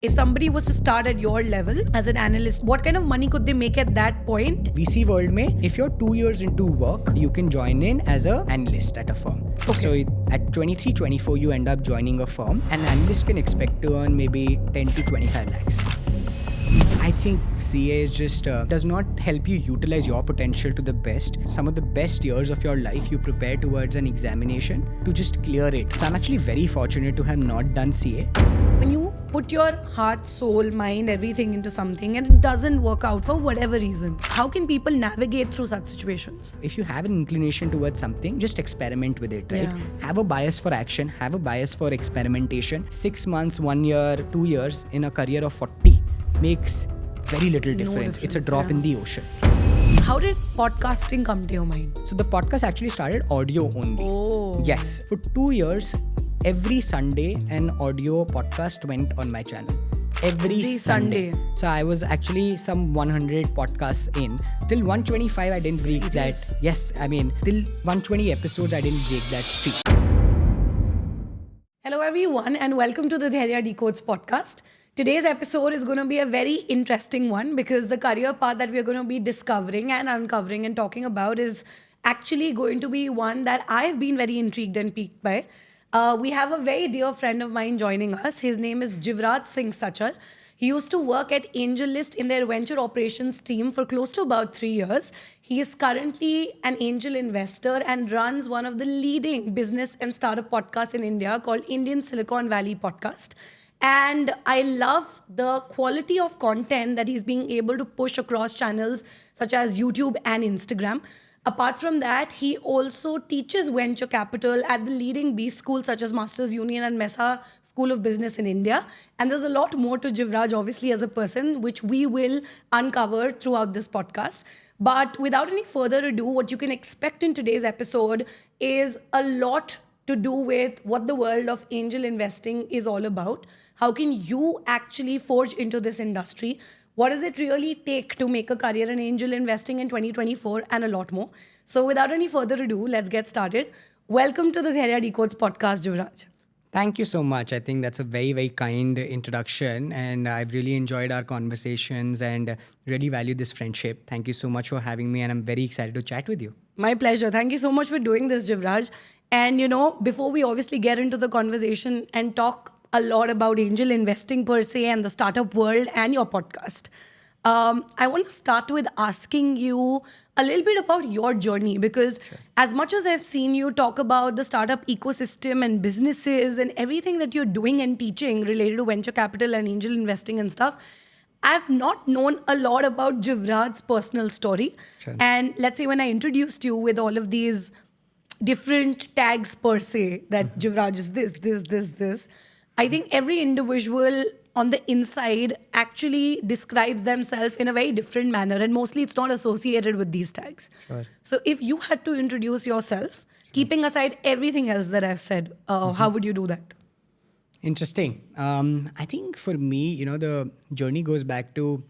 If somebody was to start at your level as an analyst, what kind of money could they make at that point? VC world mein, if you're 2 years into work, you can join in as an analyst at a firm. Okay. So at 23, 24, you end up joining a firm. An analyst can expect to earn maybe 10 to 25 lakhs. I think CA is just does not help you utilize your potential to the best. Some of the best years of your life you prepare towards an examination to just clear it. So I'm actually very fortunate to have not done CA. When you put your heart, soul, mind, everything into something and it doesn't work out for whatever reason, how can people navigate through such situations? If you have an inclination towards something, just experiment with it, right? Yeah. Have a bias for action, have a bias for experimentation. 6 months, 1 year, 2 years in a career of 40 makes very little difference. It's a drop in the ocean. How did podcasting come to your mind? So the podcast actually started audio only. Oh. Yes. For 2 years, every Sunday an audio podcast went on my channel. Every Sunday. So I was actually some 100 podcasts in. Till 125 I didn't break that. Yes, I mean till 120 episodes I didn't break that streak. Hello everyone and welcome to the Dhairya Decodes Podcast. Today's episode is going to be a very interesting one because the career path that we're going to be discovering and uncovering and talking about is actually going to be one that I've been very intrigued and piqued by. We have a very dear friend of mine joining us. His name is Jivraj Singh Sachar. He used to work at AngelList in their venture operations team for close to about 3 years. He is currently an angel investor and runs one of the leading business and startup podcasts in India called Indian Silicon Valley Podcast. And I love the quality of content that he's being able to push across channels such as YouTube and Instagram. Apart from that, he also teaches venture capital at the leading B schools such as Masters Union and Mesa School of Business in India. And there's a lot more to Jivraj, obviously, as a person, which we will uncover throughout this podcast. But without any further ado, what you can expect in today's episode is a lot to do with what the world of angel investing is all about. How can you actually forge into this industry? What does it really take to make a career in angel investing in 2024 and a lot more? So without any further ado, let's get started. Welcome to the Dhairya Decodes Podcast, Jivraj. Thank you so much. I think that's a very, very kind introduction and I've really enjoyed our conversations and really value this friendship. Thank you so much for having me and I'm very excited to chat with you. My pleasure. Thank you so much for doing this, Jivraj. And before we obviously get into the conversation and talk a lot about angel investing per se and the startup world and your podcast, I want to start with asking you a little bit about your journey because as much as I've seen you talk about the startup ecosystem and businesses and everything that you're doing and teaching related to venture capital and angel investing and stuff, I've not known a lot about Jivraj's personal story. Sure. And let's say when I introduced you with all of these different tags per se, that Jivraj is this, I think every individual on the inside actually describes themselves in a very different manner and mostly it's not associated with these tags. Sure. So if you had to introduce yourself, keeping aside everything else that I've said, how would you do that? Interesting. I think for me, the journey goes back to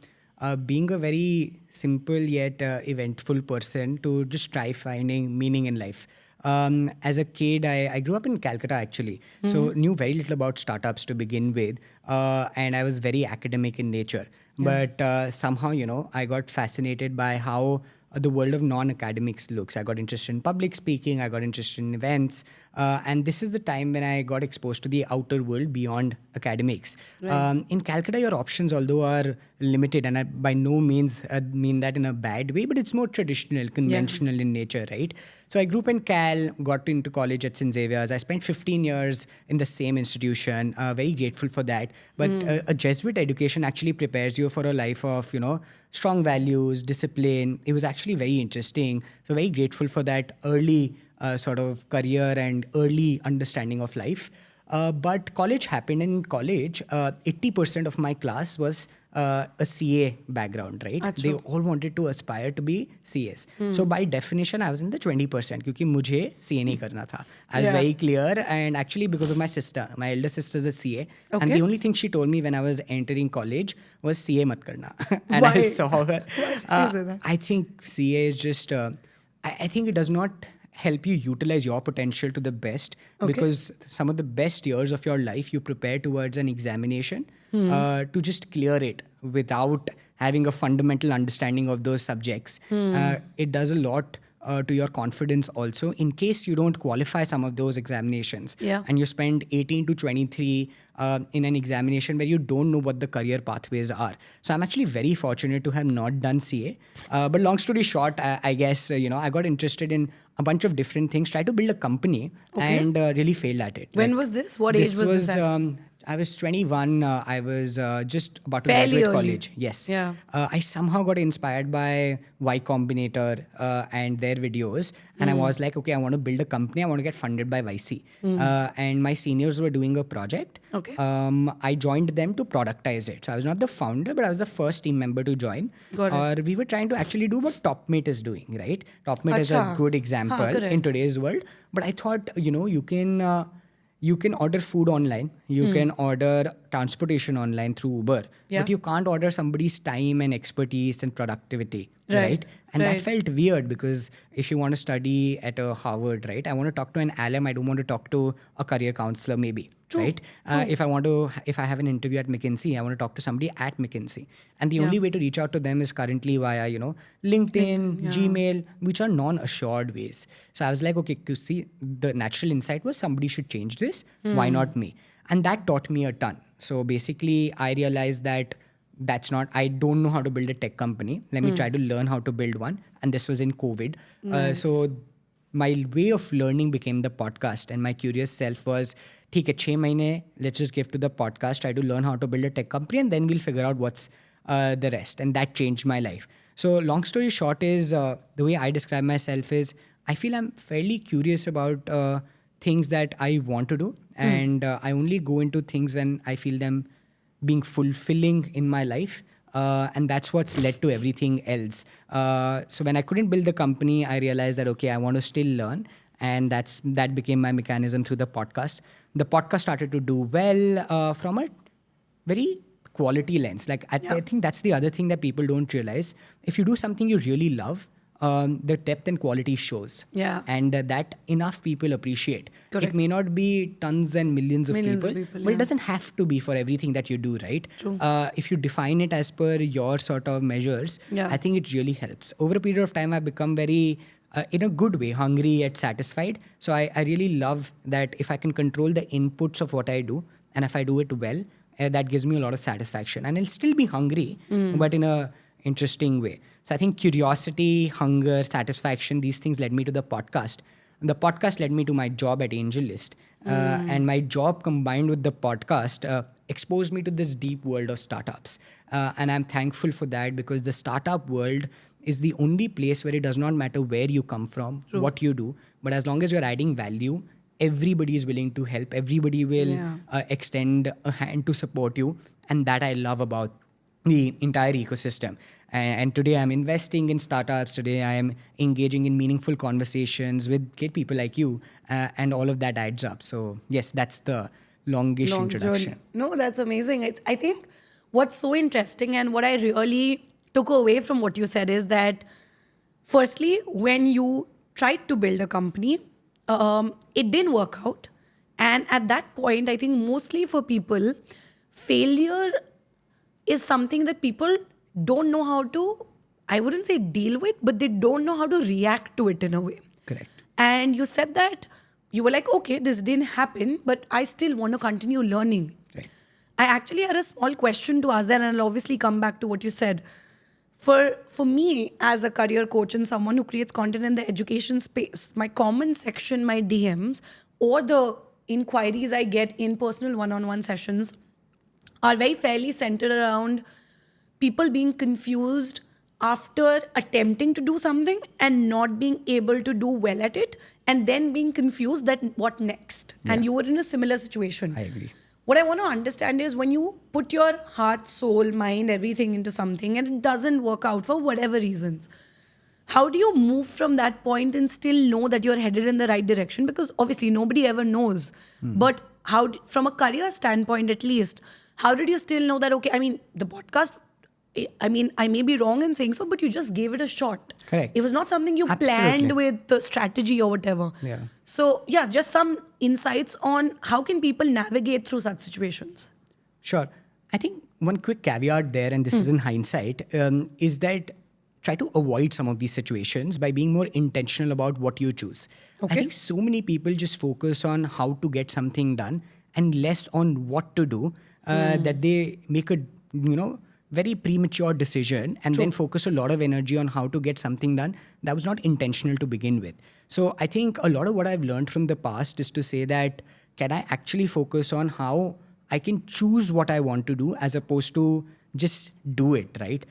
being a very simple yet eventful person to just try finding meaning in life. As a kid, I grew up in Calcutta actually, so knew very little about startups to begin with, and I was very academic in nature. But somehow, I got fascinated by how the world of non-academics looks. I got interested in public speaking, I got interested in events, and this is the time when I got exposed to the outer world beyond academics. Right. In Calcutta, your options, although are limited, and I by no means mean that in a bad way, but it's more traditional, conventional in nature, right? So I grew up in Cal, got into college at St. Xavier's. I spent 15 years in the same institution, very grateful for that. But a Jesuit education actually prepares you for a life of, strong values, discipline. It was actually very interesting. So very grateful for that early sort of career and early understanding of life. But college happened, and in college, 80% of my class was a CA background, right? Achha. They all wanted to aspire to be CAs. So by definition, I was in the 20% क्योंकि मुझे CA नहीं करना था. I was very clear, and actually because of my sister, my elder sister is a CA, and the only thing she told me when I was entering college was CA मत करना. And Why? I saw her. I think CA is just, I think it does not help you utilize your potential to the best. Because some of the best years of your life you prepare towards an examination to just clear it without having a fundamental understanding of those subjects. It does a lot to your confidence also, in case you don't qualify some of those examinations and you spend 18 to 23 in an examination where you don't know what the career pathways are. So I'm actually very fortunate to have not done CA. But long story short, I guess, I got interested in a bunch of different things, tried to build a company and really failed at it. When was this? What age was this at? I was 21. I was just about to Fairly graduate early. college. Yes. Yeah. I somehow got inspired by Y Combinator and their videos. And I was like, okay, I want to build a company. I want to get funded by YC. And my seniors were doing a project. Okay. I joined them to productize it. So I was not the founder, but I was the first team member to join. Got it. We were trying to actually do what TopMate is doing, right? TopMate is a Acha. good example correct. in today's world. But I thought, you can order food online. You can order transportation online through Uber. Yeah. But you can't order somebody's time and expertise and productivity. Right. And Right. that felt weird, because if you want to study at a Harvard, right, I want to talk to an alum. I don't want to talk to a career counselor, maybe. True. Right. If I have an interview at McKinsey, I want to talk to somebody at McKinsey. And the only way to reach out to them is currently via, LinkedIn, Gmail, which are non-assured ways. So I was like, okay, you see, the natural insight was somebody should change this. Why not me? And that taught me a ton. So basically, I realized that I don't know how to build a tech company. Let me try to learn how to build one. And this was in COVID. So my way of learning became the podcast. And my curious self was, theek hai, 6 mahine, let's just give to the podcast, try to learn how to build a tech company, and then we'll figure out what's the rest. And that changed my life. So long story short is, the way I describe myself is, I feel I'm fairly curious about things that I want to do. And I only go into things when I feel them being fulfilling in my life. And that's what's led to everything else. So when I couldn't build the company, I realized that, okay, I want to still learn. And that became my mechanism through the podcast. The podcast started to do well from a very quality lens. Like I think that's the other thing that people don't realize. If you do something you really love, the depth and quality shows. Yeah. And that enough people appreciate. Correct. It may not be tons and millions of people, but yeah. it doesn't have to be for everything that you do, right? True. If you define it as per your sort of measures, I think it really helps. Over a period of time, I've become very, in a good way, hungry yet satisfied. So I really love that if I can control the inputs of what I do, and if I do it well, that gives me a lot of satisfaction. And I'll still be hungry, but in a interesting way. So I think curiosity, hunger, satisfaction, these things led me to the podcast. And the podcast led me to my job at AngelList. And my job combined with the podcast exposed me to this deep world of startups. And I'm thankful for that, because the startup world is the only place where it does not matter where you come from, what you do, but as long as you're adding value, everybody is willing to help. Everybody will extend a hand to support you. And that I love about the entire ecosystem. And today I'm investing in startups. Today I am engaging in meaningful conversations with great people like you. And all of that adds up. So yes, that's the longish introduction. Journey. No, that's amazing. I think what's so interesting and what I really took away from what you said is that, firstly, when you tried to build a company, it didn't work out. And at that point, I think mostly for people, failure is something that people don't know how to, I wouldn't say deal with, but they don't know how to react to it in a way. Correct. And you said that you were like, okay, this didn't happen, but I still want to continue learning. Right. I actually had a small question to ask that, and I'll obviously come back to what you said. For me, as a career coach and someone who creates content in the education space, my comment section, my DMs, or the inquiries I get in personal one-on-one sessions are very fairly centered around people being confused after attempting to do something and not being able to do well at it, and then being confused that what next? Yeah. And you were in a similar situation. I agree. What I want to understand is, when you put your heart, soul, mind, everything into something and it doesn't work out for whatever reasons, how do you move from that point and still know that you're headed in the right direction? Because obviously nobody ever knows. But how, from a career standpoint at least, how did you still know that, okay, I mean, the podcast I mean, I may be wrong in saying so, but you just gave it a shot. Correct. It was not something you Absolutely. planned with the strategy or whatever. Yeah. So yeah, just some insights on how can people navigate through such situations. Sure. I think one quick caveat there, and this is in hindsight, is that try to avoid some of these situations by being more intentional about what you choose. Okay. I think so many people just focus on how to get something done and less on what to do, that they make a, very premature decision and then focus a lot of energy on how to get something done that was not intentional to begin with. So I think a lot of what I've learned from the past is to say that, can I actually focus on how I can choose what I want to do as opposed to just do it, right?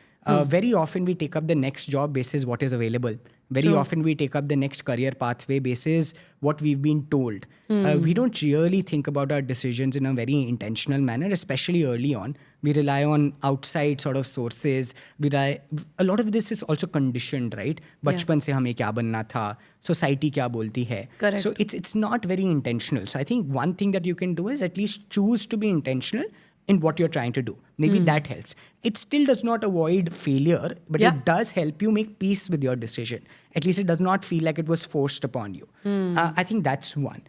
Very often we take up the next job basis what is available. Very often we take up the next career pathway basis what we've been told. We don't really think about our decisions in a very intentional manner, especially early on. We rely on outside sort of sources. A lot of this is also conditioned, right? बचपन से हमें क्या बनना था, society क्या बोलती है. Correct. So it's not very intentional. So I think one thing that you can do is at least choose to be intentional in what you're trying to do. Maybe that helps. It still does not avoid failure, but it does help you make peace with your decision. At least it does not feel like it was forced upon you. I think that's one.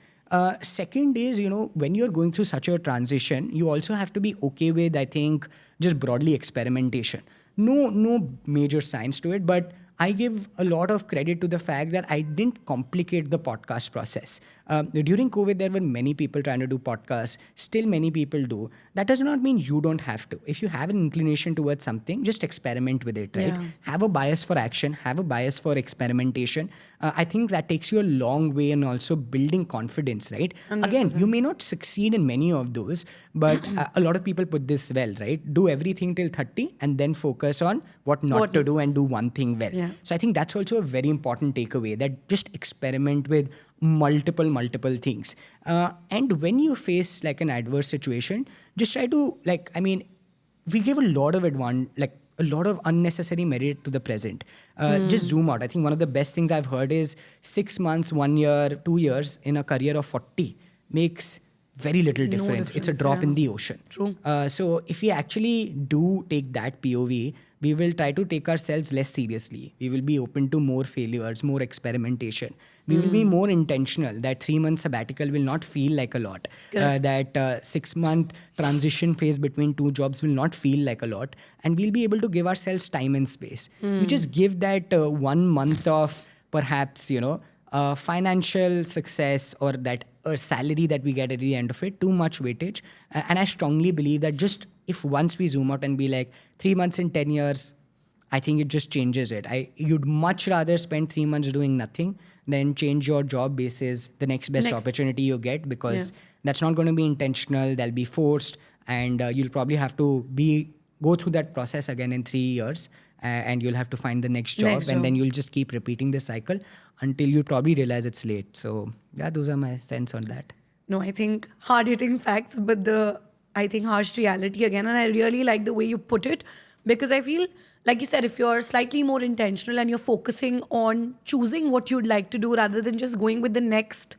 Second is, when you're going through such a transition, you also have to be okay with, I think, just broadly experimentation. No major science to it, but I give a lot of credit to the fact that I didn't complicate the podcast process. During COVID, there were many people trying to do podcasts. Still many people do. That does not mean you don't have to. If you have an inclination towards something, just experiment with it, right? Yeah. Have a bias for action. Have a bias for experimentation. I think that takes you a long way in also building confidence, right? 100%. Again, you may not succeed in many of those, but a lot of people put this well, right? Do everything till 30 and then focus on what not to do and do one thing well. Yeah. So I think that's also a very important takeaway, that just experiment with multiple things. And when you face like an adverse situation, just try to we give a lot of a lot of unnecessary merit to the present. Just zoom out. I think one of the best things I've heard is 6 months, 1 year, 2 years in a career of 40 makes very little difference. It's a drop in the ocean. True. So if we actually do take that POV, we will try to take ourselves less seriously. We will be open to more failures, more experimentation. We will be more intentional. That 3 month sabbatical will not feel like a lot. That 6 month transition phase between two jobs will not feel like a lot. And we'll be able to give ourselves time and space. We just give that 1 month of perhaps, financial success or that salary that we get at the end of it too much weightage. And I strongly believe that just if once we zoom out and be like 3 months in 10 years, I think it just changes it. You'd much rather spend 3 months doing nothing than change your job basis the next best opportunity you get, because that's not going to be intentional. They'll be forced, and you'll probably have to go through that process again in 3 years, and you'll have to find the next job, and then you'll just keep repeating this cycle until you probably realize it's late. So yeah, those are my sense on that. No, I think hard-hitting facts, but I think harsh reality again. And I really like the way you put it, because I feel, like you said, if you're slightly more intentional and you're focusing on choosing what you'd like to do rather than just going with the next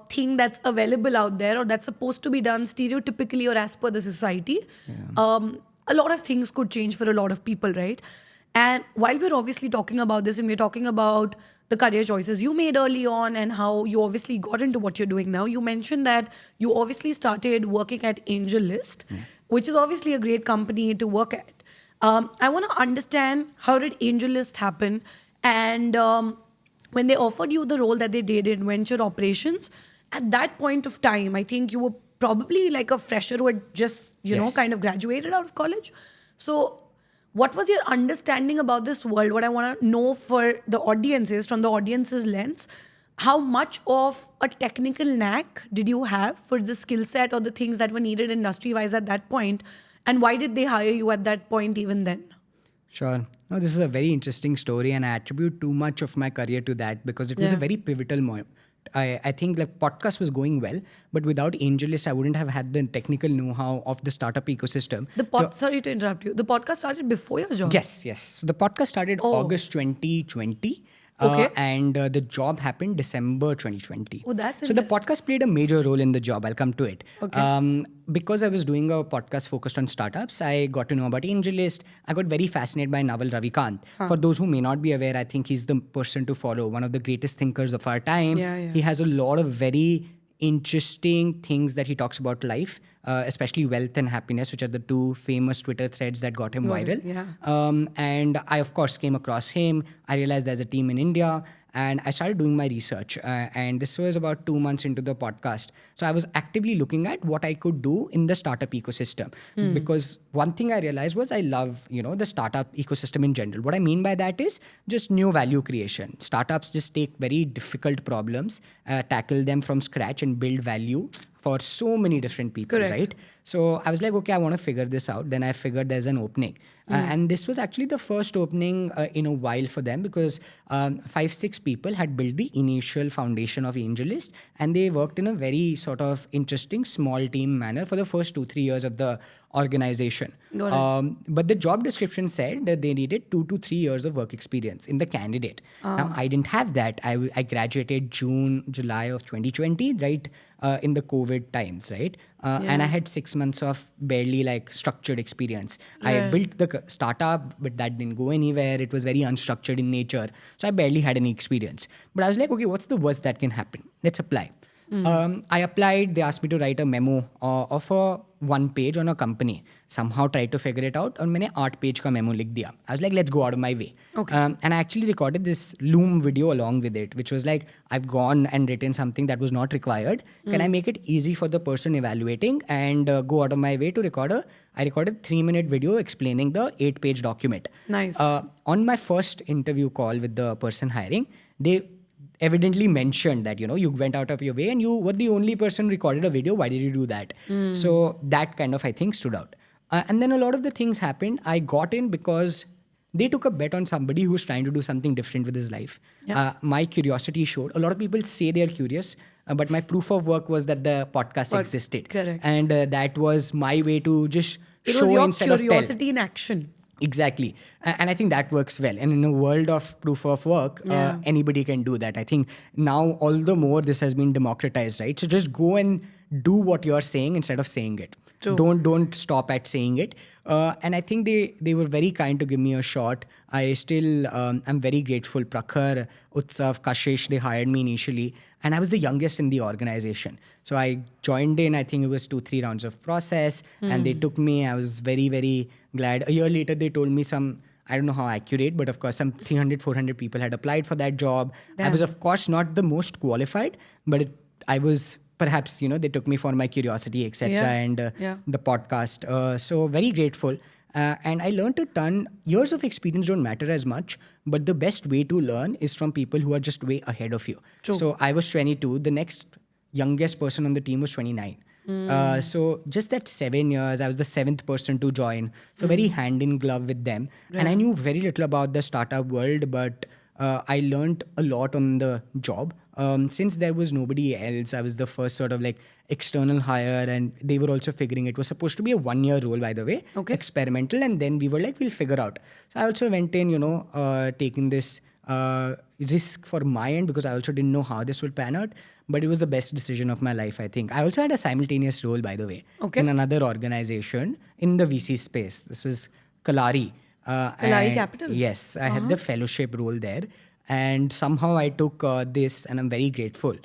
thing that's available out there or that's supposed to be done stereotypically or as per the society, a lot of things could change for a lot of people, right? And while we're obviously talking about this and we're talking about the career choices you made early on and how you obviously got into what you're doing now, you mentioned that you obviously started working at AngelList, which is obviously a great company to work at. I want to understand, how did AngelList happen? And when they offered you the role that they did in venture operations, at that point of time, I think you were probably like a fresher who had just, kind of graduated out of college. So what was your understanding about this world? What I want to know for the audience is, from the audience's lens, how much of a technical knack did you have for the skill set or the things that were needed industry-wise at that point? And why did they hire you at that point even then? Sure. No, this is a very interesting story, and I attribute too much of my career to that because it was a very pivotal moment. I think the podcast was going well, but without AngelList, I wouldn't have had the technical know-how of the startup ecosystem. Sorry to interrupt you. The podcast started before your job? Yes. So the podcast started August 2020. And the job happened December 2020. Oh, that's so the interesting. podcast played a major role in the job. I'll come to it. Okay. Because I was doing a podcast focused on startups, I got to know about AngelList. I got very fascinated by Naval Ravikant. For those who may not be aware, I think he's the person to follow, one of the greatest thinkers of our time. He has a lot of very interesting things that he talks about life, especially wealth and happiness, which are the two famous Twitter threads that got him viral. And I, of course, came across him. I realized there's a team in India. And I started doing my research. And this was about 2 months into the podcast. So I was actively looking at what I could do in the startup ecosystem. Because one thing I realized was I love, the startup ecosystem in general. What I mean by that is just new value creation. Startups just take very difficult problems, tackle them from scratch and build value for so many different people, right? So I was like, okay, I want to figure this out. Then I figured there's an opening. And this was actually the first opening in a while for them because 5-6 people had built the initial foundation of AngelList, and they worked in a very sort of interesting small team manner for the first 2-3 years of the organization. But the job description said that they needed 2 to 3 years of work experience in the candidate. Now, I didn't have that. I graduated July of 2020, right? In the COVID times, right? And I had 6 months of barely like structured experience. I built the startup, but that didn't go anywhere. It was very unstructured in nature. So I barely had any experience. But I was like, okay, what's the worst that can happen? Let's apply. I applied. They asked me to write a memo of a 1 page on a company. Somehow tried to figure it out. And मैंने 8 page का memo लिख दिया. I was like, let's go out of my way. And I actually recorded this Loom video along with it, which was like, I've gone and written something that was not required. Can I make it easy for the person evaluating and go out of my way to record I recorded 3-minute video explaining the 8-page document. Nice. On my first interview call with the person hiring, they evidently mentioned that, you went out of your way and you were the only person who recorded a video. Why did you do that? So that kind of, I think, stood out. And then a lot of the things happened. I got in because they took a bet on somebody who's trying to do something different with his life. My curiosity showed. A lot of people say they're curious, but my proof of work was that the podcast existed. Correct. And that was my way to just it show was your instead of tell. curiosity in action. Exactly. And I think that works well. And in a world of proof of work, anybody can do that. I think now all the more this has been democratized, right? So just go and do what you're saying instead of saying it. True. Don't stop at saying it. And I think they were very kind to give me a shot. I still am very grateful. Prakhar, Utsav, Kashish, they hired me initially. And I was the youngest in the organization. So I joined in, I think it was 2-3 rounds of process. And they took me. I was very, very glad. A year later, they told me I don't know how accurate, but of course, some 300-400 people had applied for that job. Damn. I was, of course, not the most qualified, but I was... Perhaps, they took me for my curiosity, etc. And the podcast. So very grateful. And I learned a ton. Years of experience don't matter as much, but the best way to learn is from people who are just way ahead of you. True. So I was 22. The next youngest person on the team was 29. So just that 7 years, I was the 7th person to join. So very hand in glove with them. And I knew very little about the startup world, but I learned a lot on the job. Since there was nobody else, I was the first sort of like external hire, and they were also figuring it was supposed to be a 1-year role, by the way, experimental. And then we were like, we'll figure out. So I also went in, taking this risk for my end because I also didn't know how this would pan out. But it was the best decision of my life, I think. I also had a simultaneous role, by the way, in another organization in the VC space. This was Kalari. ISV Capital? Yes, I had the fellowship role there. And somehow I took this, and I'm very grateful.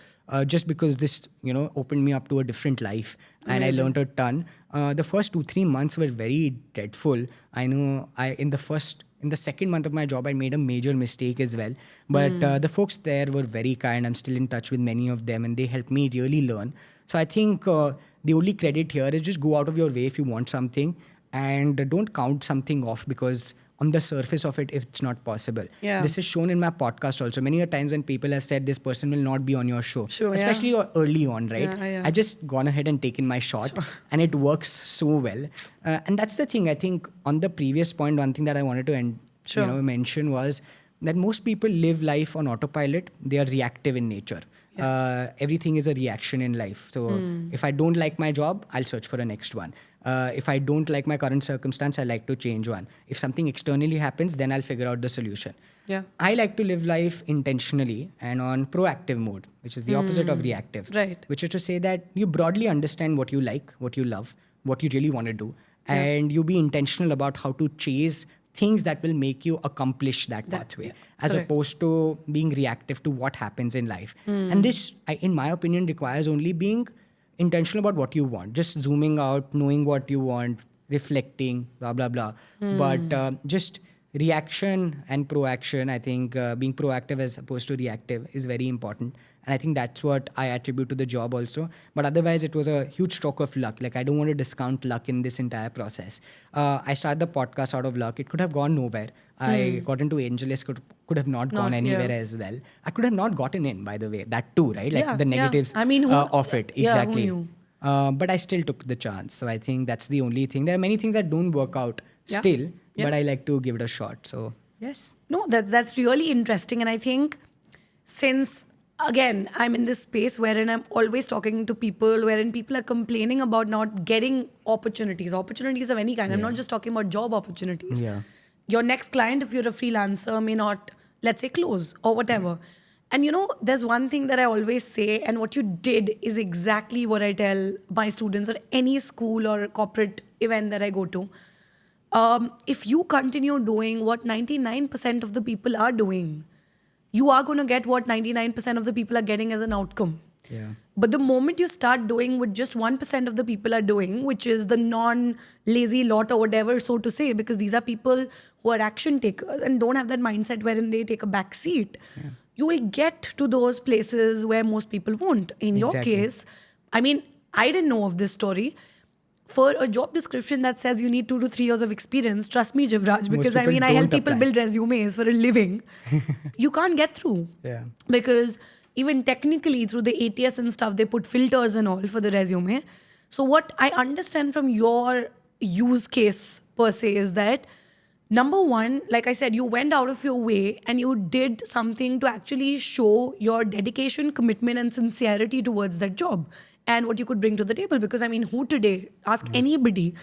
Just because this, opened me up to a different life. And I learned a ton. The first 2-3 months were very dreadful. I know in the second month of my job, I made a major mistake as well. But the folks there were very kind. I'm still in touch with many of them, and they helped me really learn. So I think the only credit here is just go out of your way if you want something, and don't count something off because on the surface of it, if it's not possible. This is shown in my podcast also. Many a times when people have said this person will not be on your show, especially early on, right? I just gone ahead and taken my shot, and it works so well. And that's the thing. I think on the previous point, one thing that I wanted to mention was that most people live life on autopilot. They are reactive in nature. Everything is a reaction in life. So if I don't like my job, I'll search for a next one. If I don't like my current circumstance, I like to change one. If something externally happens, then I'll figure out the solution. Yeah. I like to live life intentionally and on proactive mode, which is the opposite of reactive. Right. Which is to say that you broadly understand what you like, what you love, what you really want to do, and you be intentional about how to chase things that will make you accomplish that pathway, as Correct. opposed to being reactive to what happens in life. And this, in my opinion, requires only being intentional about what you want, just zooming out, knowing what you want, reflecting, blah, blah, blah. But just reaction and proaction, I think being proactive as opposed to reactive is very important. And I think that's what I attribute to the job also. But otherwise, it was a huge stroke of luck. Like, I don't want to discount luck in this entire process. I started the podcast out of luck. It could have gone nowhere. I got into AngelList, could have not gone anywhere as well. I could have not gotten in, by the way. That too, right? Like the negatives I mean, of it. Exactly. Who knew? But I still took the chance. So I think that's the only thing. There are many things that don't work out still, but I like to give it a shot. So yes. No, that's really interesting. And I think since, again, I'm in this space wherein I'm always talking to people, wherein people are complaining about not getting opportunities of any kind. I'm not just talking about job opportunities. Yeah. Your next client, if you're a freelancer, may not, let's say, close or whatever. And there's one thing that I always say, and what you did is exactly what I tell my students or any school or corporate event that I go to. If you continue doing what 99% of the people are doing, you are going to get what 99% of the people are getting as an outcome. Yeah. But the moment you start doing what just 1% of the people are doing, which is the non-lazy lot or whatever, so to say, because these are people who are action takers and don't have that mindset wherein they take a back seat, you will get to those places where most people won't. In your case, I mean, I didn't know of this story. For a job description that says you need 2 to 3 years of experience, trust me, Jivraj, because I mean, I help people build resumes for a living. You can't get through. Yeah. Because even technically through the ATS and stuff, they put filters and all for the resume. So what I understand from your use case per se is that, number one, like I said, you went out of your way and you did something to actually show your dedication, commitment, and sincerity towards that job and what you could bring to the table. Because I mean, who today, ask anybody,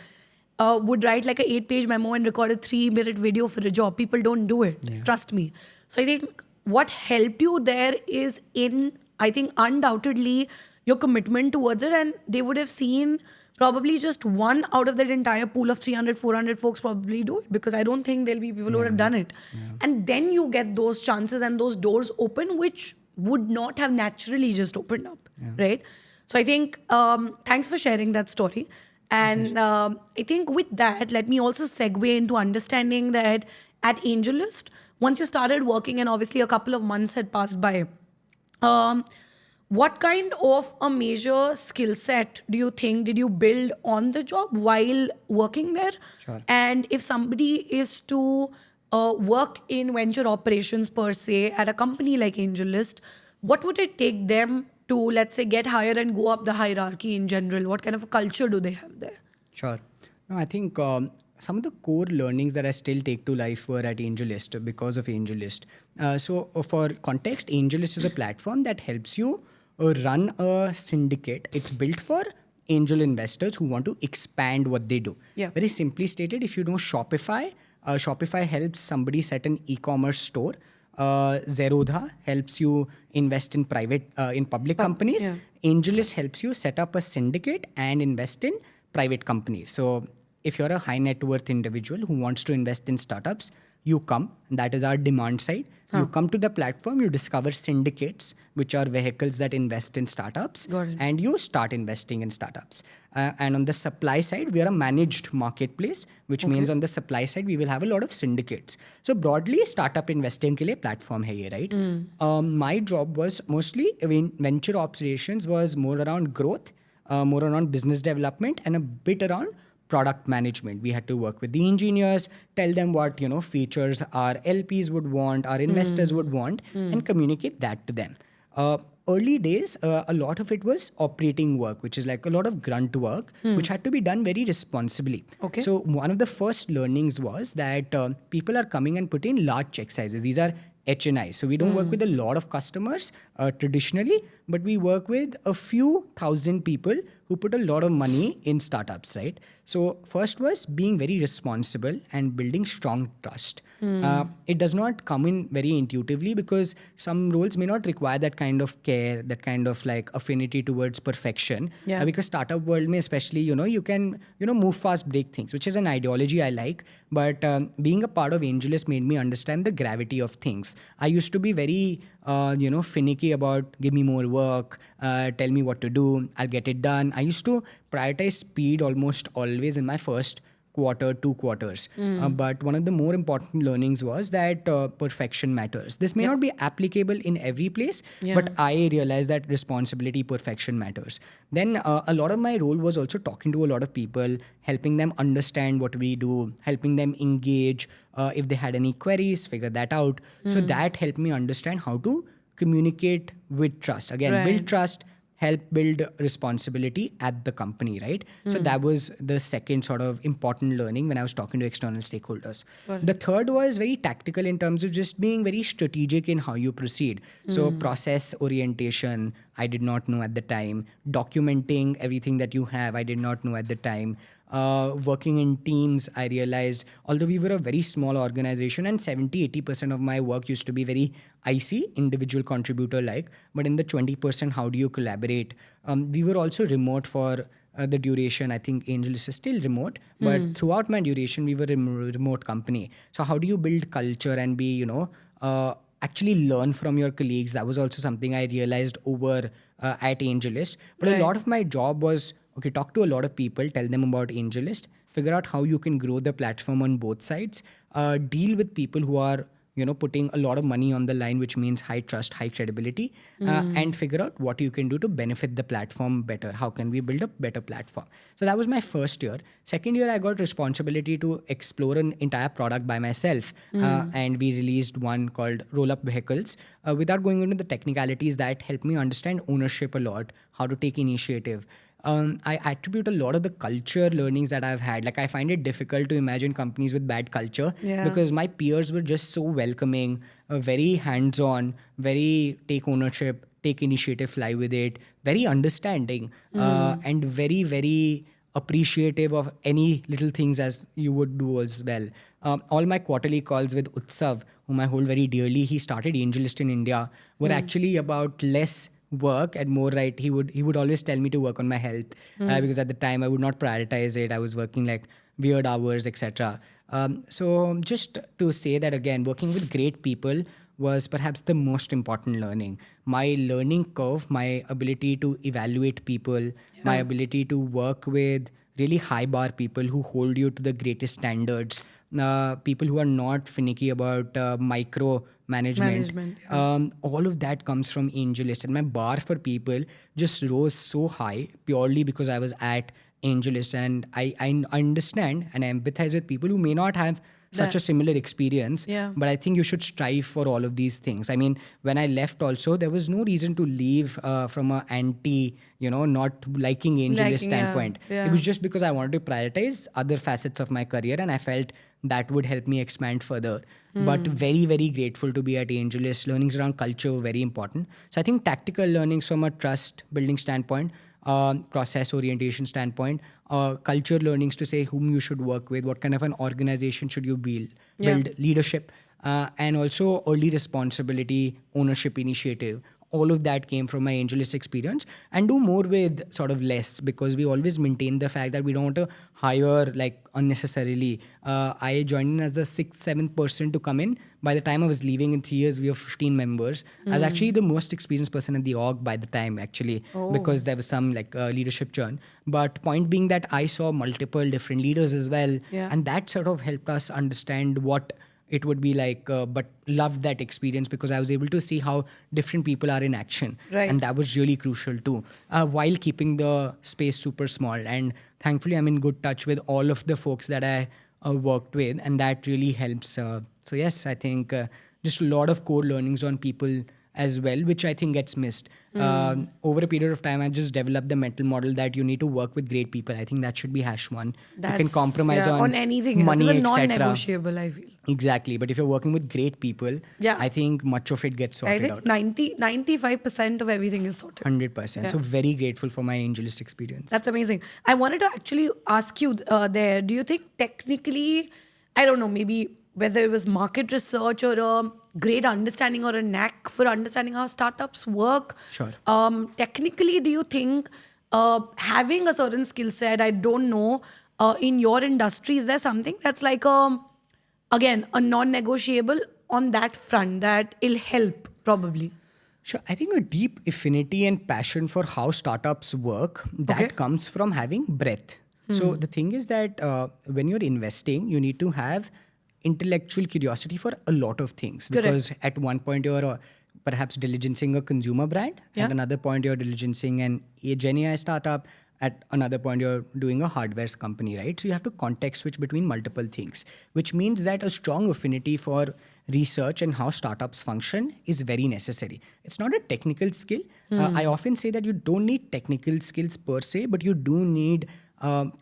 would write like an 8-page memo and record a 3-minute video for a job? People don't do it. Trust me. So I think what helped you there is I think undoubtedly your commitment towards it, and they would have seen probably just one out of that entire pool of 300, 400 folks probably do it, because I don't think there'll be people who would have done it. And then you get those chances and those doors open, which would not have naturally just opened up, right? So I think, thanks for sharing that story. And I think with that, let me also segue into understanding that at AngelList, once you started working and obviously a couple of months had passed by, what kind of a major skill set do you think did you build on the job while working there? Sure. And if somebody is to work in venture operations per se at a company like AngelList, what would it take them to, let's say, get higher and go up the hierarchy in general? What kind of a culture do they have there? Sure. No, I think some of the core learnings that I still take to life were at AngelList because of AngelList. So for context, AngelList is a platform that helps you run a syndicate. It's built for angel investors who want to expand what they do. Yeah. Very simply stated, if you know Shopify, Shopify helps somebody set an e-commerce store. Zerodha helps you invest in public companies. AngelList helps you set up a syndicate and invest in private companies. So if you're a high net worth individual who wants to invest in startups, you come, and that is our demand side. You come to the platform, you discover syndicates, which are vehicles that invest in startups, and you start investing in startups. And on the supply side, we are a managed marketplace, which means on the supply side, we will have a lot of syndicates. So broadly, startup investing ke liye platform hai ye, right? My job was mostly, venture operations was more around growth, more around business development, and a bit around product management. We had to work with the engineers, tell them what features our LPs would want, our investors would want, and communicate that to them. Early days, a lot of it was operating work, which is like a lot of grunt work, which had to be done very responsibly. Okay. So one of the first learnings was that people are coming and putting in large check sizes. These are HNI. So we don't work with a lot of customers traditionally, but we work with a few thousand people who put a lot of money in startups, right? So first was being very responsible and building strong trust. It does not come in very intuitively because some roles may not require that kind of care, that kind of like affinity towards perfection. Yeah. Because startup world may especially, you can, move fast, break things, which is an ideology I like. But being a part of AngelList made me understand the gravity of things. I used to be very, finicky about give me more work, tell me what to do, I'll get it done. I used to prioritize speed almost always in my first quarter, 2 quarters. But one of the more important learnings was that perfection matters. This may not be applicable in every place, but I realized that responsibility, perfection matters. Then a lot of my role was also talking to a lot of people, helping them understand what we do, helping them engage. If they had any queries, figure that out. So that helped me understand how to communicate with trust. Again, build trust, help build responsibility at the company, right? So that was the second sort of important learning when I was talking to external stakeholders. The third was very tactical in terms of just being very strategic in how you proceed. So process orientation, I did not know at the time. Documenting everything that you have, I did not know at the time. Working in teams, I realized, although we were a very small organization and 70-80% of my work used to be very IC, individual contributor like, but in the 20%, how do you collaborate? We were also remote for the duration. I think AngelList is still remote, but throughout my duration, we were a remote company. So how do you build culture and be, actually learn from your colleagues? That was also something I realized over at AngelList. But a lot of my job was, okay, talk to a lot of people, tell them about AngelList, figure out how you can grow the platform on both sides, deal with people who are, putting a lot of money on the line, which means high trust, high credibility, and figure out what you can do to benefit the platform better. How can we build a better platform? So that was my first year. Second year, I got responsibility to explore an entire product by myself. And we released one called Roll-Up Vehicles. Without going into the technicalities, that helped me understand ownership a lot, how to take initiative. I attribute a lot of the culture learnings that I've had. Like, I find it difficult to imagine companies with bad culture because my peers were just so welcoming, very hands-on, very take ownership, take initiative, fly with it, very understanding, and very, very appreciative of any little things as you would do as well. All my quarterly calls with Utsav, whom I hold very dearly, he started AngelList in India, were actually about less work and more, right? He would always tell me to work on my health because at the time I would not prioritize it. I was working like weird hours, etc. So just to say that again, working with great people was perhaps the most important learning. My learning curve, my ability to evaluate people, my ability to work with really high bar people who hold you to the greatest standards, people who are not finicky about micro management. All of that comes from AngelList, and my bar for people just rose so high purely because I was at AngelList, and I understand and I empathize with people who may not have such a similar experience. But I think you should strive for all of these things. I mean, when I left also, there was no reason to leave from a anti, not liking AngelList standpoint. It was just because I wanted to prioritize other facets of my career, and I felt that would help me expand further. But very, very grateful to be at AngelList. Learnings around culture were very important. So I think tactical learnings from a trust building standpoint, process orientation standpoint, culture learnings to say whom you should work with, what kind of an organization should you build leadership, and also early responsibility, ownership, initiative. All of that came from my AngelList experience, and do more with sort of less, because we always maintain the fact that we don't want to hire like unnecessarily. I joined in as the 6th, 7th person to come in. By the time I was leaving in 3 years, we were 15 members. I was actually the most experienced person in the org by the time, actually, because there was some like leadership churn. But point being that I saw multiple different leaders as well, and that sort of helped us understand what it would be like, but loved that experience because I was able to see how different people are in action. And that was really crucial too, while keeping the space super small. And thankfully, I'm in good touch with all of the folks that I worked with, and that really helps. So yes, I think just a lot of core learnings on people as well, which I think gets missed. Over a period of time, I just developed the mental model that you need to work with great people. I think that should be #1. You can compromise on anything money, else. It's a etc. non-negotiable, I feel. Exactly. But if you're working with great people, I think much of it gets sorted out. 95% of everything is sorted. 100%. So very grateful for my AngelList experience. That's amazing. I wanted to actually ask you there, do you think technically, I don't know, maybe whether it was market research or a great understanding or a knack for understanding how startups work? Sure. Technically, do you think having a certain skill set, I don't know, in your industry, is there something that's like again, a non-negotiable on that front that will help probably? Sure. I think a deep affinity and passion for how startups work, that comes from having breadth. So the thing is that when you're investing, you need to have intellectual curiosity for a lot of things. Because at one point you're perhaps diligencing a consumer brand, at another point you're diligencing a Gen AI startup, at another point you're doing a hardware company, right? So you have to context switch between multiple things, which means that a strong affinity for research and how startups function is very necessary. It's not a technical skill. I often say that you don't need technical skills per se, but you do need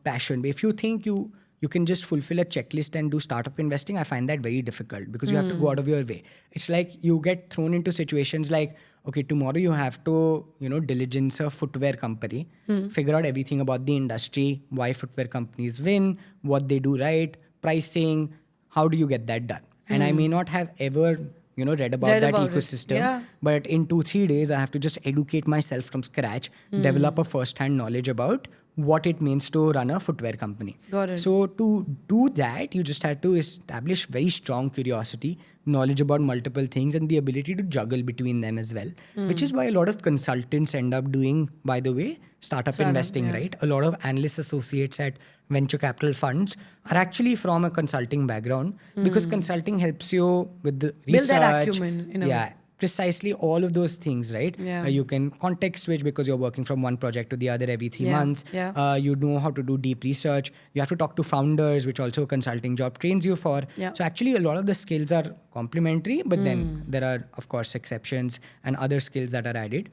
passion. If you think you can just fulfill a checklist and do startup investing, I find that very difficult because you have to go out of your way. It's like you get thrown into situations like, okay, tomorrow you have to, diligence a footwear company, figure out everything about the industry, why footwear companies win, what they do right, pricing, how do you get that done? And I may not have ever read about that ecosystem. But in 2-3 days, I have to just educate myself from scratch, develop a first-hand knowledge about what it means to run a footwear company. Got it. So to do that, you just have to establish very strong curiosity, knowledge about multiple things, and the ability to juggle between them as well, which is why a lot of consultants end up doing, by the way, startup investing, right? A lot of analyst associates at venture capital funds are actually from a consulting background because consulting helps you with the research. Build that acumen in a way. Precisely all of those things, right? You can context switch because you're working from one project to the other every 3 months. You know how to do deep research. You have to talk to founders, which also a consulting job trains you for. So actually a lot of the skills are complementary, but then there are, of course, exceptions and other skills that are added.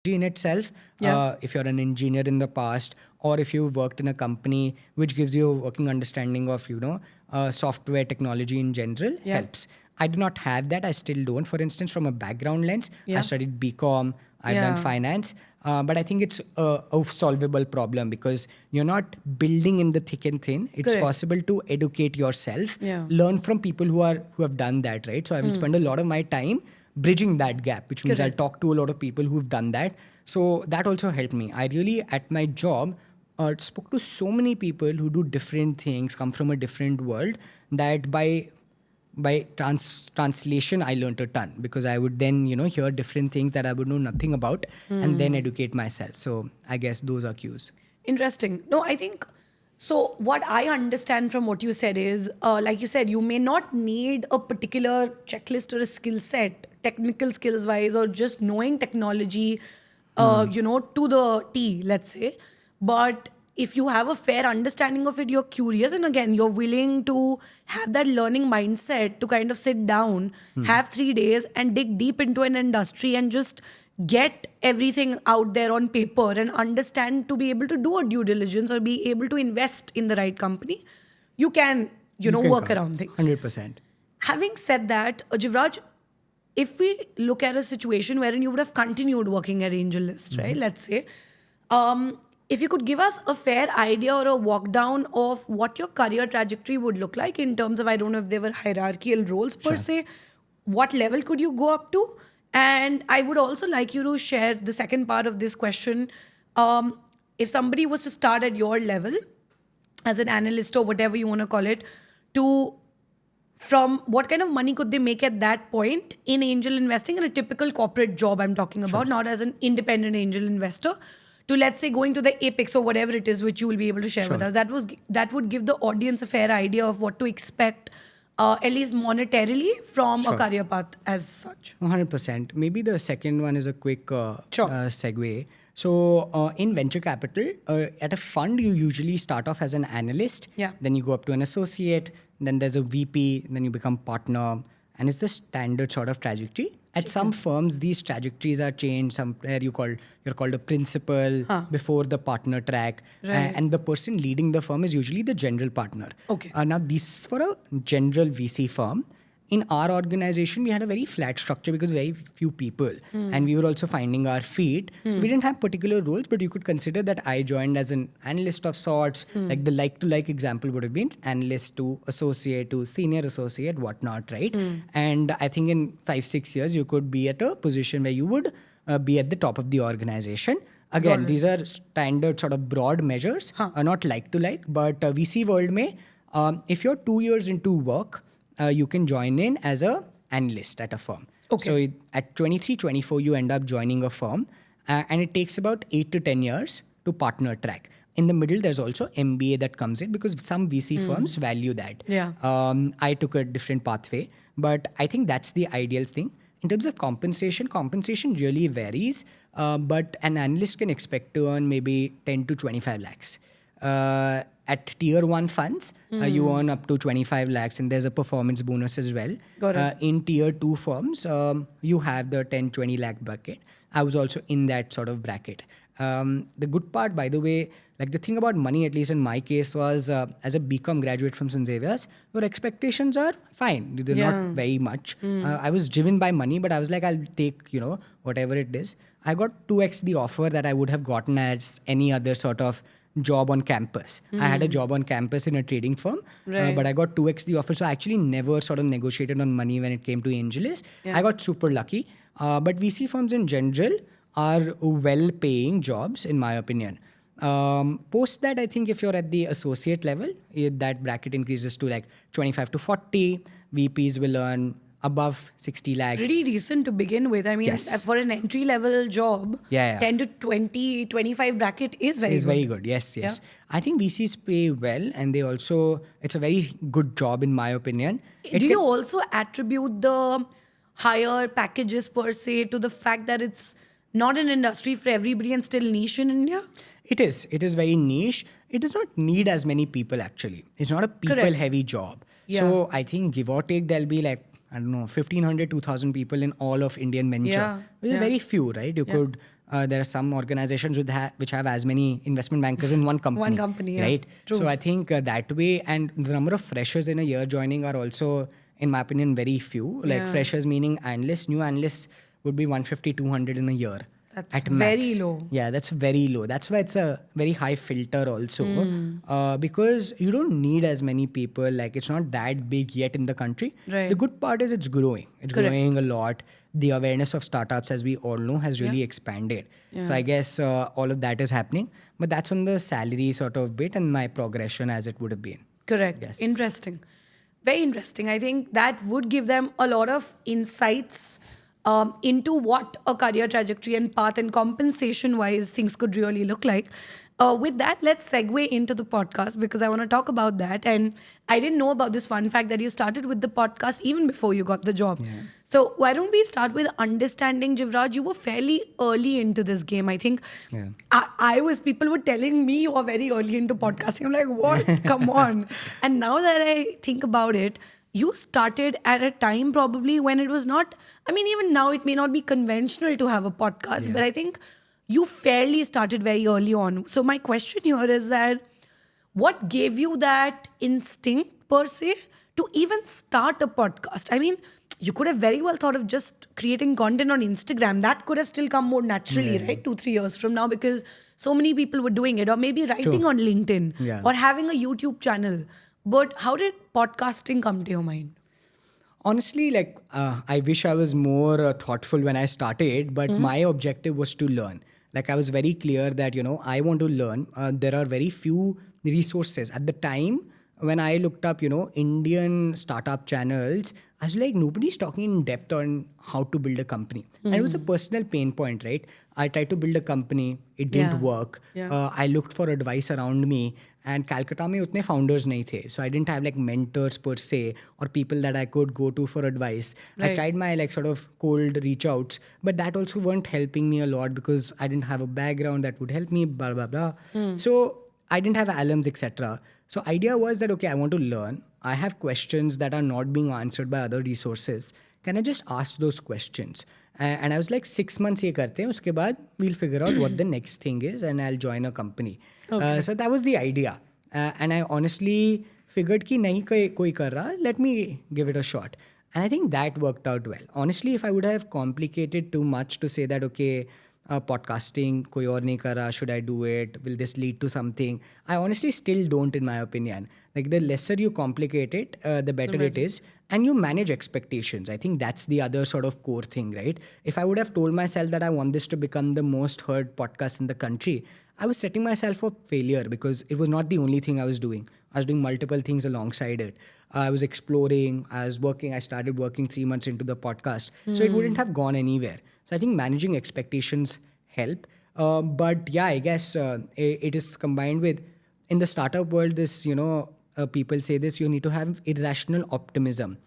In itself, if you're an engineer in the past or if you've worked in a company which gives you a working understanding of software technology in general, helps. I do not have that. I still don't. For instance, from a background lens, I studied BCom, I've done finance, but I think it's a solvable problem because you're not building in the thick and thin. It's possible to educate yourself, learn from people who have done that, right? So I will spend a lot of my time bridging that gap, which means I'll talk to a lot of people who've done that. So that also helped me. I really, at my job, spoke to so many people who do different things, come from a different world, that by translation, I learned a ton because I would then, hear different things that I would know nothing about and then educate myself. So I guess those are cues. Interesting. No, I think, so what I understand from what you said is, like you said, you may not need a particular checklist or a skill set, technical skills wise, or just knowing technology, to the T, let's say. But if you have a fair understanding of it, you're curious, and again, you're willing to have that learning mindset to kind of sit down, have 3 days and dig deep into an industry and just get everything out there on paper and understand to be able to do a due diligence or be able to invest in the right company, you can, work around things. 100%. Having said that, Jivraj, if we look at a situation wherein you would have continued working at AngelList, right? Let's say, if you could give us a fair idea or a walk down of what your career trajectory would look like in terms of, I don't know if there were hierarchical roles per se, what level could you go up to? And I would also like you to share the second part of this question. If somebody was to start at your level as an analyst or whatever you want to call it, from what kind of money could they make at that point in angel investing in a typical corporate job I'm talking about, not as an independent angel investor, to let's say going to the apex or whatever it is which you will be able to share with us. That would give the audience a fair idea of what to expect, at least monetarily, from a career path as such. 100%. Maybe the second one is a quick segue. So in venture capital, at a fund, you usually start off as an analyst. Yeah. Then you go up to an associate. Then there's a VP. Then you become partner. And it's the standard sort of trajectory. At some firms, these trajectories are changed. Somewhere you're called a principal before the partner track. Right. And the person leading the firm is usually the general partner. Okay. Now, this is for a general VC firm. In our organization, we had a very flat structure because very few people. And we were also finding our feet. So we didn't have particular roles, but you could consider that I joined as an analyst of sorts. Like the like-to-like example would have been analyst to associate to senior associate, whatnot, right? And I think in 5-6 years, you could be at a position where you would be at the top of the organization. Again, these are standard sort of broad measures, not like-to-like. But VC world mein, if you're 2 years into work, you can join in as a analyst at a firm. Okay. So at 23, 24, you end up joining a firm and it takes about 8 to 10 years to partner track. In the middle, there's also MBA that comes in because some VC firms value that. Yeah. I took a different pathway, but I think that's the ideal thing. In terms of compensation really varies, but an analyst can expect to earn maybe 10 to 25 lakhs. At tier 1 funds, you earn up to 25 lakhs and there's a performance bonus as well. Got it. In tier 2 firms, you have the 10-20 lakh bracket. I was also in that sort of bracket. The good part, by the way, like the thing about money, at least in my case, was as a BCom graduate from St. Xavier's, your expectations are fine. They're not very much. I was driven by money, but I was like, I'll take, whatever it is. I got 2x the offer that I would have gotten as any other sort of job on campus. I had a job on campus in a trading firm, but I got 2x the offer. So I actually never sort of negotiated on money when it came to AngelList. I got super lucky. But VC firms in general are well-paying jobs, in my opinion. Post that, I think if you're at the associate level, that bracket increases to like 25 to 40. VPs will earn above 60 lakhs. Pretty decent to begin with. I mean, Yes. for an entry-level job, Yeah. 10 to 20, 25 bracket is very It's good. very good. Yes. I think VCs pay well and they also, it's a very good job in my opinion. Do you also attribute the higher packages per se to the fact that it's not an industry for everybody and still niche in India? It is very niche. It does not need as many people actually. It's not a people-heavy job. Yeah. So I think give or take, there'll be like, I don't know, 1,500, 2,000 people in all of Indian venture. Which is very few, right? You could, there are some organizations which have as many investment bankers in one company. One company, right? True. So I think that way, and the number of freshers in a year joining are also, in my opinion, very few. Like freshers meaning analysts, new analysts would be 150, 200 in a year. That's at very max. low. Yeah, that's very low. That's why it's a very high filter also. Because you don't need as many people. Like it's not that big yet in the country. Right. The good part is it's growing. It's growing a lot. The awareness of startups, as we all know, has really expanded. So I guess all of that is happening. But that's on the salary sort of bit and my progression as it would have been. Correct. Yes. Interesting. Very interesting. I think that would give them a lot of insights into what a career trajectory and path and compensation-wise things could really look like. With that, let's segue into the podcast because I want to talk about that. And I didn't know about this fun fact that you started with the podcast even before you got the job. So why don't we start with understanding, Jivraj, you were fairly early into this game. I think people were telling me you were very early into podcasting. I'm like, what? Come on. And now that I think about it, you started at a time probably when it was not, I mean, even now it may not be conventional to have a podcast, but I think you fairly started very early on. So my question here is that what gave you that instinct per se to even start a podcast? I mean, you could have very well thought of just creating content on Instagram. That could have still come more naturally, right? 2-3 years from now because so many people were doing it, or maybe writing on LinkedIn or having a YouTube channel. But how did podcasting come to your mind? Honestly, like I wish I was more thoughtful when I started, but my objective was to learn. Like I was very clear that, I want to learn. There are very few resources. At the time, when I looked up, Indian startup channels, I was like, nobody's talking in depth on how to build a company. And it was a personal pain point, right? I tried to build a company. It didn't work. I looked for advice around me. And Calcutta mein utne founders nahi the. So I didn't have like mentors per se or people that I could go to for advice. Right. I tried my like sort of cold reach outs, but that also weren't helping me a lot because I didn't have a background that would help me, blah, blah, blah. So I didn't have alums, etc. So idea was that, okay, I want to learn. I have questions that are not being answered by other resources. Can I just ask those questions? And I was like, 6 months ye karte hain, uske baad we'll figure out what the next thing is and I'll join a company. So that was the idea. And I honestly figured ki nahi koi kar raha, let me give it a shot. And I think that worked out well. Honestly, if I would have complicated too much to say that, okay, podcasting, koi aur nahi kar raha, should I do it? Will this lead to something? I honestly still don't, in my opinion. Like the lesser you complicate it, the better it is. And you manage expectations. I think that's the other sort of core thing, right? If I would have told myself that I want this to become the most heard podcast in the country, I was setting myself for failure because it was not the only thing I was doing. I was doing multiple things alongside it. I was exploring, I was working, I started working 3 months into the podcast. So it wouldn't have gone anywhere. So I think managing expectations help. But yeah, I guess it is combined with, in the startup world, this, people say this, you need to have irrational optimism,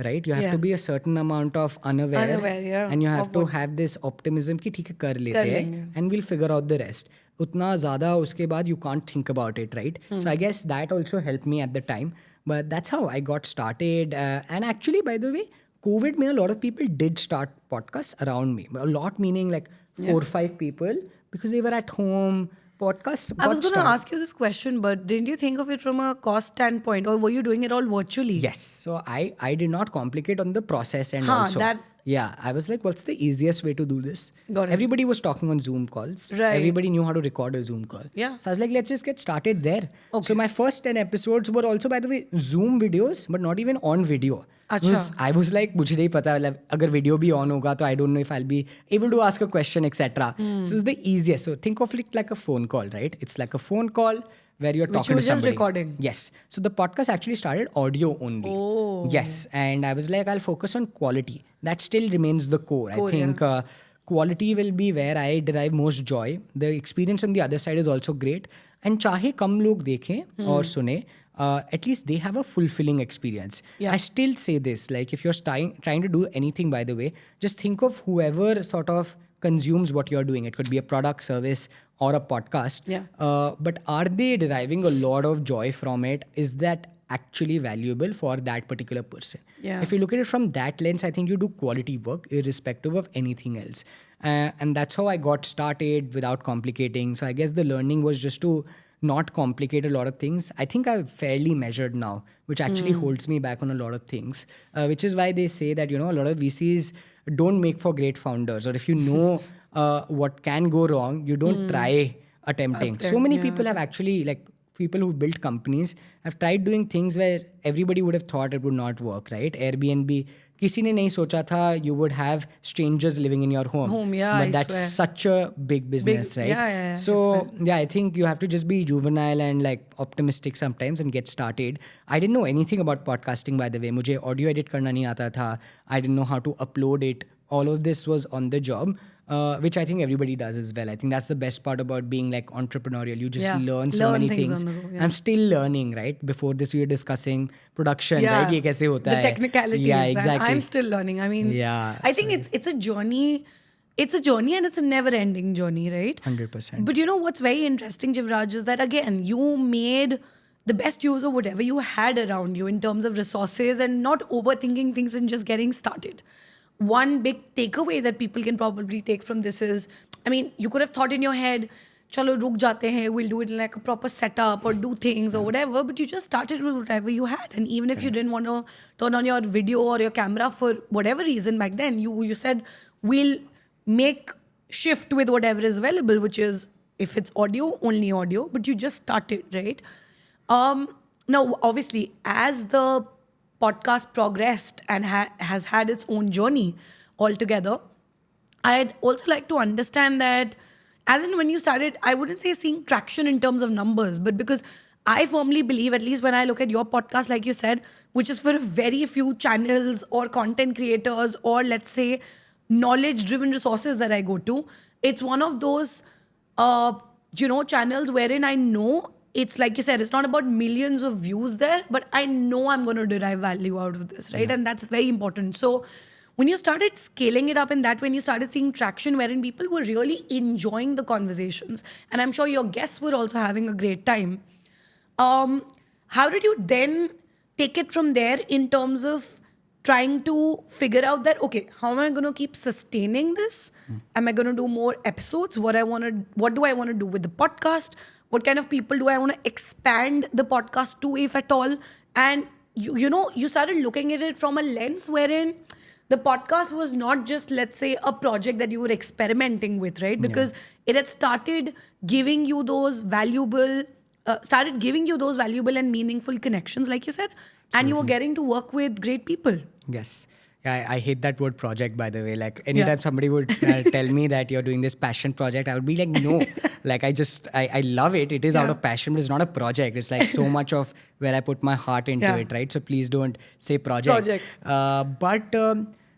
right? You have to be a certain amount of unaware and you have to have this optimism ki theek hai, kar lete hai, and we'll figure out the rest. Utna zyada uske baad you can't think about it, right? So I guess that also helped me at the time. But that's how I got started. And actually, by the way, COVID mein a lot of people did start podcasts around me. A lot meaning like 4 or 5 people because they were at home. Podcasts. I was going to ask you this question, but didn't you think of it from a cost standpoint, or were you doing it all virtually? Yes. So I did not complicate on the process and also. Yeah, I was like, what's the easiest way to do this? Got it. Everybody was talking on Zoom calls. Right. Everybody knew how to record a Zoom call. Yeah. So I was like, let's just get started there. Okay. So my first 10 episodes were also, by the way, Zoom videos, but not even on video. Achha. I was like, मुझे नहीं पता, like, अगर video भी on होगा, तो I don't know if I'll be able to ask a question, etc. So it's the easiest. So think of it like a phone call, right? It's like a phone call where you're talking to somebody. Which you were just recording. Yes. So the podcast actually started audio only. Oh. Yes. And I was like, I'll focus on quality. That still remains the core. I think quality will be where I derive most joy. The experience on the other side is also great. And चाहे कम लोग देखें और सुने, at least they have a fulfilling experience. I still say this, like if you're trying to do anything, by the way, just think of whoever sort of consumes what you're doing. It could be a product, service, or a podcast. But are they deriving a lot of joy from it? Is that actually valuable for that particular person? If you look at it from that lens, I think you do quality work irrespective of anything else. And that's how I got started without complicating. So I guess the learning was just to not complicate a lot of things. I think I've fairly measured now, which actually holds me back on a lot of things, which is why they say that, a lot of VCs don't make for great founders. Or if you know what can go wrong, you don't try attempting. So many people have actually, like people who built companies, have tried doing things where everybody would have thought it would not work, right? Airbnb, किसी ने नहीं सोचा था you would have strangers living in your home. But that's such a big business, right? So I think you have to just be juvenile and like optimistic sometimes and get started. I didn't know anything about podcasting, by the way. मुझे audio edit करना नहीं आता था. I didn't know how to upload it. All of this was on the job. Which I think everybody does as well. I think that's the best part about being like entrepreneurial. You just learn so many things. I'm still learning, right? Before this, we were discussing production, right? ये कैसे होता है? The technicalities. Yeah, exactly. I'm still learning. I mean, I think it's a journey. It's a journey and it's a never-ending journey, right? 100%. But what's very interesting, Jivraj, is that again, you made the best use of whatever you had around you in terms of resources and not overthinking things and just getting started. One big takeaway that people can probably take from this is, I mean, you could have thought in your head, chalo ruk jate hain, we'll do it in like a proper setup or do things or whatever, but you just started with whatever you had. And even if you didn't want to turn on your video or your camera for whatever reason back then, you said, we'll make shift with whatever is available, which is, if it's audio, only audio, but you just started, right? Now, obviously, as the podcast progressed and has had its own journey altogether, I'd also like to understand that, as in when you started, I wouldn't say seeing traction in terms of numbers, but because I firmly believe, at least when I look at your podcast, like you said, which is for very few channels or content creators or let's say knowledge driven resources that I go to, it's one of those, channels wherein I know it's like you said, it's not about millions of views there, but I know I'm going to derive value out of this, right? Yeah. And that's very important. So when you started scaling it up in that, when you started seeing traction wherein people were really enjoying the conversations, and I'm sure your guests were also having a great time, how did you then take it from there in terms of trying to figure out that, okay, how am I going to keep sustaining this? Am I going to do more episodes? What do I want to do with the podcast? What kind of people do I want to expand the podcast to, if at all? And you started looking at it from a lens wherein the podcast was not just, let's say, a project that you were experimenting with, right? Because it had started giving you those valuable and meaningful connections, like you said, and you were getting to work with great people. Yes. Yeah, I hate that word project, by the way. Like anytime somebody would tell me that you're doing this passion project, I would be like, no. Like I love it. It is out of passion, but it's not a project. It's like so much of where I put my heart into it, right? So please don't say project. But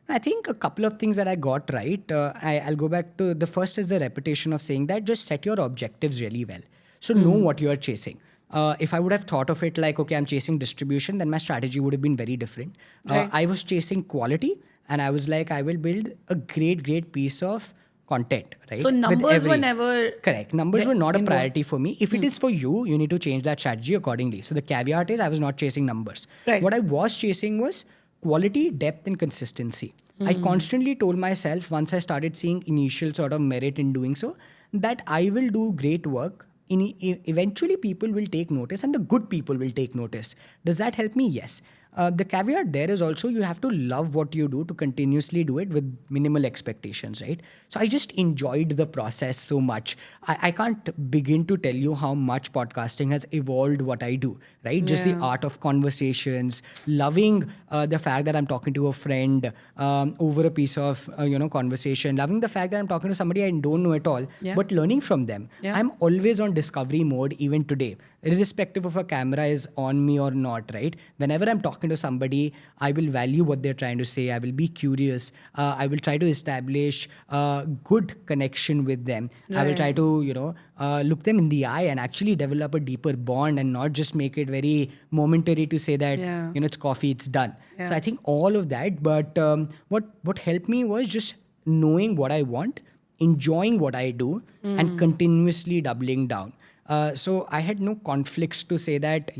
I think a couple of things that I got right. I'll go back to the first is the repetition of saying that just set your objectives really well. So know what you are chasing. If I would have thought of it like, okay, I'm chasing distribution, then my strategy would have been very different. Right. I was chasing quality and I was like, I will build a great piece of content, right? So numbers were never... Correct. Numbers were not a priority for me. If it is for you, you need to change that strategy accordingly. So the caveat is I was not chasing numbers. Right. What I was chasing was quality, depth and consistency. I constantly told myself once I started seeing initial sort of merit in doing so, that I will do great work. Eventually people will take notice and the good people will take notice. Does that help me? Yes. The caveat there is also you have to love what you do to continuously do it with minimal expectations, right? So I just enjoyed the process so much. I can't begin to tell you how much podcasting has evolved what I do, right? Just the art of conversations, loving the fact that I'm talking to a friend over a piece of conversation, loving the fact that I'm talking to somebody I don't know at all, but learning from them. I'm always on discovery mode even today, irrespective of a camera is on me or not, right? Whenever I'm talking to somebody, I will value what they're trying to say. I will be curious. I will try to establish a good connection with them. I will try to, look them in the eye and actually develop a deeper bond and not just make it very momentary to say that, it's coffee, it's done. So I think all of that. But what helped me was just knowing what I want, enjoying what I do, and continuously doubling down. So I had no conflicts to say that,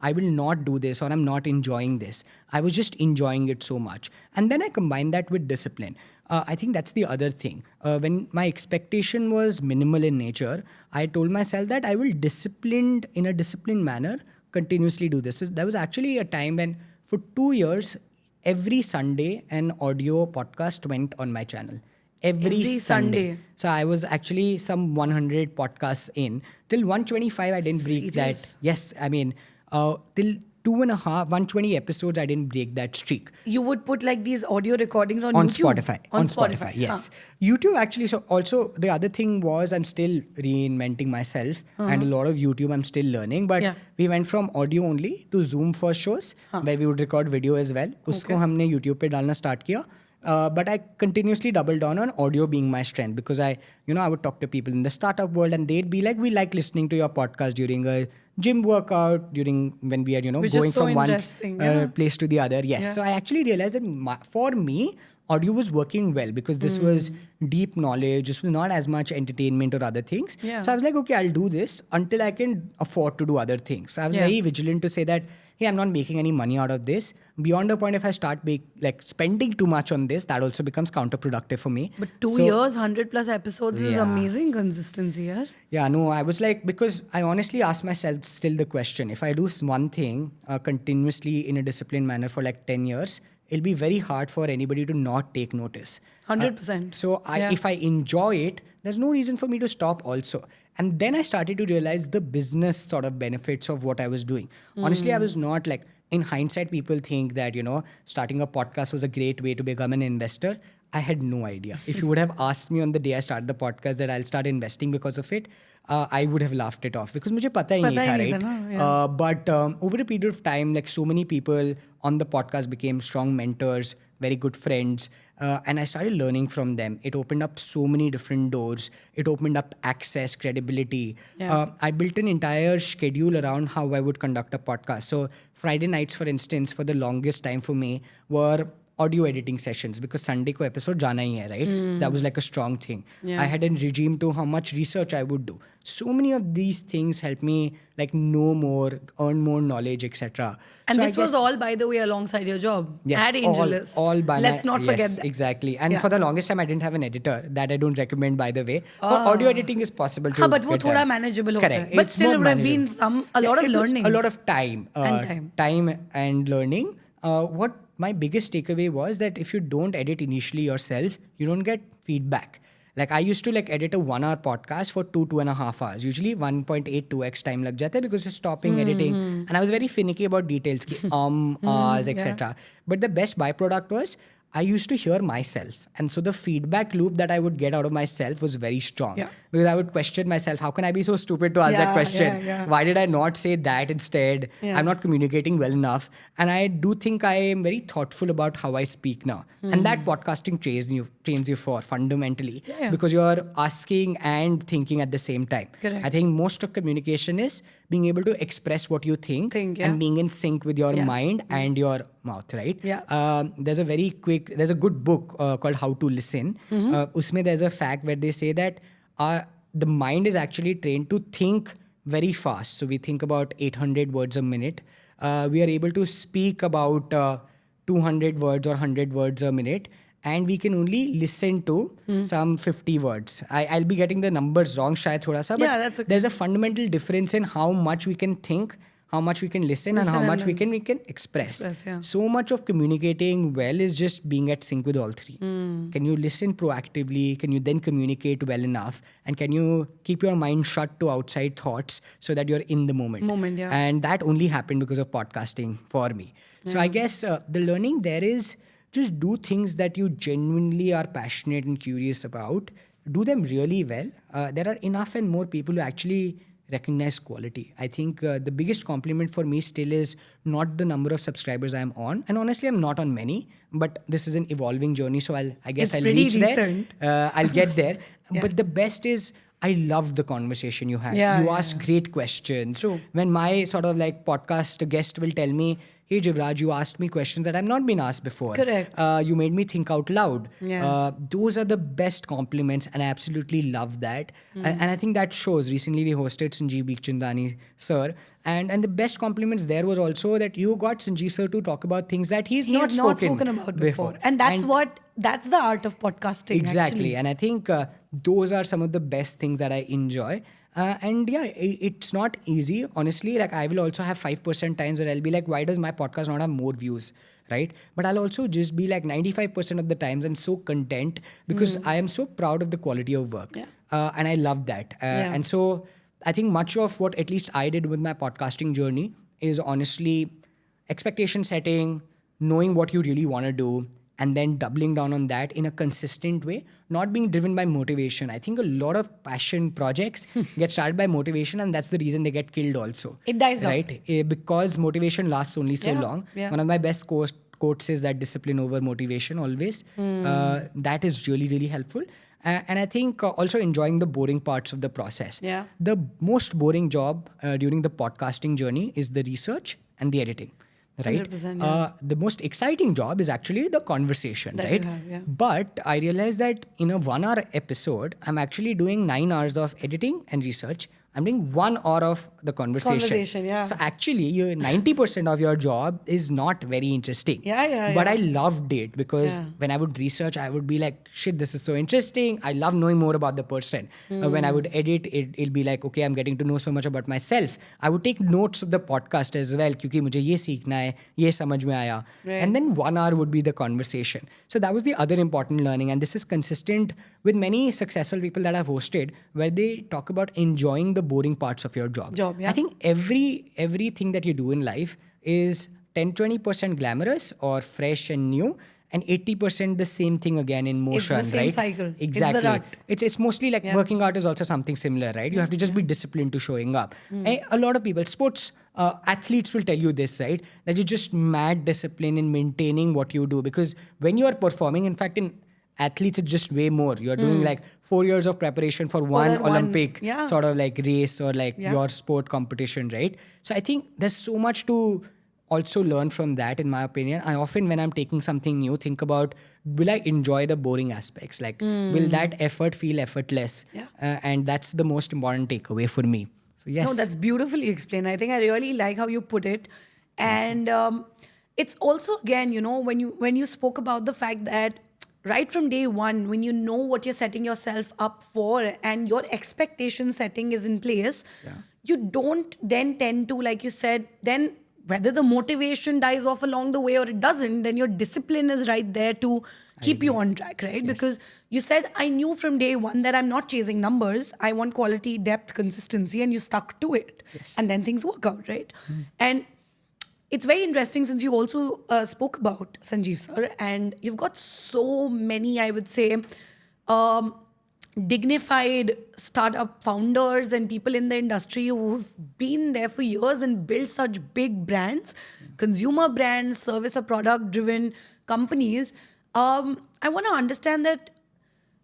I will not do this or I'm not enjoying this. I was just enjoying it so much. And then I combined that with discipline. I think that's the other thing. When my expectation was minimal in nature, I told myself that I will in a disciplined manner, continuously do this. So there was actually a time when for 2 years, every Sunday, an audio podcast went on my channel. Every Sunday. So I was actually some 100 podcasts in. Till 125, I didn't break that. Yes, I mean, till 120 episodes, I didn't break that streak. You would put like these audio recordings on YouTube? On Spotify, yes. YouTube actually, so also the other thing was I'm still reinventing myself and a lot of YouTube I'm still learning. But we went from audio only to Zoom for shows where we would record video as well. Usko हमने YouTube पे डालना start किया. But I continuously doubled down on audio being my strength because I would talk to people in the startup world and they'd be like, we like listening to your podcast during a gym workout, during when we are, going from one place to the other. Yes. So I actually realized that for me, audio was working well because this was deep knowledge. This was not as much entertainment or other things. So I was like, okay, I'll do this until I can afford to do other things. So I was very vigilant to say that, hey, I'm not making any money out of this. Beyond a point, if I start spending too much on this, that also becomes counterproductive for me. But 2 years, 100 plus episodes is amazing consistency, yeah? Yeah, no, I was like, because I honestly asked myself still the question, if I do one thing continuously in a disciplined manner for like 10 years, it'll be very hard for anybody to not take notice. 100%. So if I enjoy it, there's no reason for me to stop also. And then I started to realize the business sort of benefits of what I was doing. Honestly, I was not like, in hindsight, people think that, starting a podcast was a great way to become an investor. I had no idea. If you would have asked me on the day I started the podcast that I'll start investing because of it, I would have laughed it off because मुझे पता ही नहीं था, right? But over a period of time, like so many people on the podcast became strong mentors, very good friends, and I started learning from them. It opened up so many different doors. It opened up access, credibility. I built an entire schedule around how I would conduct a podcast. So Friday nights, for instance, for the longest time for me were audio editing sessions because Sunday ko episode jana hi hai, right? That was like a strong thing. I had a regime to how much research I would do. So many of these things helped me like know more, earn more knowledge, etc. And so this was all, by the way, alongside your job at AngelList. All by Let's not forget that. Exactly. And for the longest time, I didn't have an editor. That I don't recommend, by the way. For audio editing is possible to but वो थोड़ा manageable होता Correct. है. But It's still, more it would have been manageable. a lot of learning. A lot of time. And time and learning. What my biggest takeaway was that if you don't edit initially yourself, you don't get feedback. Like I used to like edit a 1 hour podcast for 2.5 hours. Usually 1.8, 2x time lag jata hai because you're stopping editing. And I was very finicky about details, etc. But the best byproduct was I used to hear myself. And so the feedback loop that I would get out of myself was very strong. Because I would question myself, how can I be so stupid to ask that question? Why did I not say that instead? I'm not communicating well enough. And I do think I am very thoughtful about how I speak now. And that podcasting trains you for fundamentally. Because you're asking and thinking at the same time. Correct. I think most of communication is being able to express what you think and being in sync with your mind and your mouth, right? There's a good book called How to Listen. Usme there's a fact where they say that the mind is actually trained to think very fast. So we think about 800 words a minute. We are able to speak about 200 words or 100 words a minute. And we can only listen to some 50 words. I'll be getting the numbers wrong, shayad thoda sa, but that's okay. There's a fundamental difference in how much we can think, how much we can listen and how much we can express. So much of communicating well is just being at sync with all three. Can you listen proactively? Can you then communicate well enough? And can you keep your mind shut to outside thoughts so that you're in the moment? And that only happened because of podcasting for me. So I guess the learning there is just do things that you genuinely are passionate and curious about. Do them really well. There are enough and more people who actually recognize quality. I think the biggest compliment for me still is not the number of subscribers I'm on. And honestly, I'm not on many, but this is an evolving journey. So I guess I'll reach decent. there. I'll get there. But the best is I loved the conversation you had. You asked great questions. True. When my sort of like podcast guest will tell me, hey Jivraj, you asked me questions that I've not been asked before. Correct. You made me think out loud. Those are the best compliments and I absolutely love that. And I think that shows. Recently we hosted Sanjeev Bikhchandani sir. And the best compliments there was also that you got Sanjeev sir to talk about things that he's not spoken about before. And that's the art of podcasting. Exactly. Actually. And I think those are some of the best things that I enjoy. It's not easy, honestly. Like I will also have 5% times where I'll be like, why does my podcast not have more views, right? But I'll also just be like 95% of the times I'm so content because I am so proud of the quality of work. And I love that. And so I think much of what at least I did with my podcasting journey is honestly expectation setting, knowing what you really want to do, and then doubling down on that in a consistent way, not being driven by motivation. I think a lot of passion projects get started by motivation and that's the reason they get killed also. It dies down. Right? Because motivation lasts only so long. One of my best quotes is that discipline over motivation always. That is really, really helpful. And I think also enjoying the boring parts of the process. The most boring job during the podcasting journey is the research and the editing. Right? The most exciting job is actually the conversation, that right? But I realized that in a 1 hour episode, I'm actually doing 9 hours of editing and research. I'm doing 1 hour of the conversation. So actually, 90% of your job is not very interesting. But I loved it because when I would research, I would be like, shit, this is so interesting. I love knowing more about the person. When I would edit, it'll be like, okay, I'm getting to know so much about myself. I would take notes of the podcast as well, क्योंकि मुझे ये सीखना है, ये समझ में आया. And then 1 hour would be the conversation. So that was the other important learning. And this is consistent with many successful people that I've hosted, where they talk about enjoying the boring parts of your job. I think everything that you do in life is 10-20% glamorous or fresh and new, and 80% the same thing again in motion, It's the same right? cycle. Exactly. It's the rut. It's mostly like working out is also something similar, right? You have to just be disciplined to showing up. A lot of people, sports athletes will tell you this, right? That you just mad discipline in maintaining what you do, because when you are performing, in fact, in athletes, it's just way more. You're doing like 4 years of preparation for one that one. Olympic Yeah. sort of like race or like your sport competition, right? So I think there's so much to also learn from that, in my opinion. I often, when I'm taking something new, think about, will I enjoy the boring aspects? Like, will that effort feel effortless? Yeah. And that's the most important takeaway for me. So yes. No, that's beautifully explained. I think I really like how you put it. And it's also, again, when you spoke about the fact that right from day one, when you know what you're setting yourself up for and your expectation setting is in place, you don't then tend to, like you said, then whether the motivation dies off along the way or it doesn't, then your discipline is right there to keep you on track, right? Because you said, I knew from day one that I'm not chasing numbers. I want quality, depth, consistency, and you stuck to it. Yes. And then things work out, right? And it's very interesting, since you also spoke about Sanjeev sir, and you've got so many, I would say, dignified startup founders and people in the industry who've been there for years and built such big brands, consumer brands, service or product driven companies. I want to understand that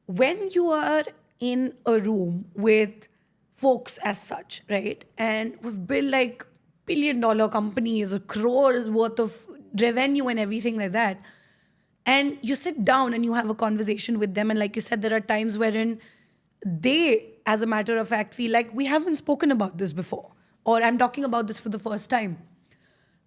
when you are in a room with folks as such, right, and we've built like billion-dollar companies or crores worth of revenue and everything like that, and you sit down and you have a conversation with them, and like you said, there are times wherein they, as a matter of fact, feel like, we haven't spoken about this before, or I'm talking about this for the first time.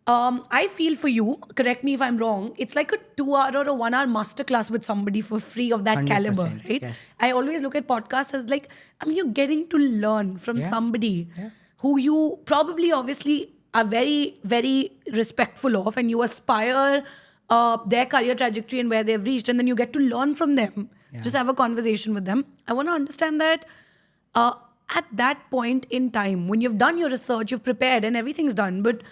I feel for you, correct me if I'm wrong, it's like a 2-hour or a 1-hour masterclass with somebody for free of that 100%, caliber, right? yes. I always look at podcasts as like, you're getting to learn from somebody who you probably, obviously, are very, very respectful of, and you aspire their career trajectory and where they've reached, and then you get to learn from them. Just have a conversation with them. I want to understand that at that point in time, when you've done your research, you've prepared, and everything's done, but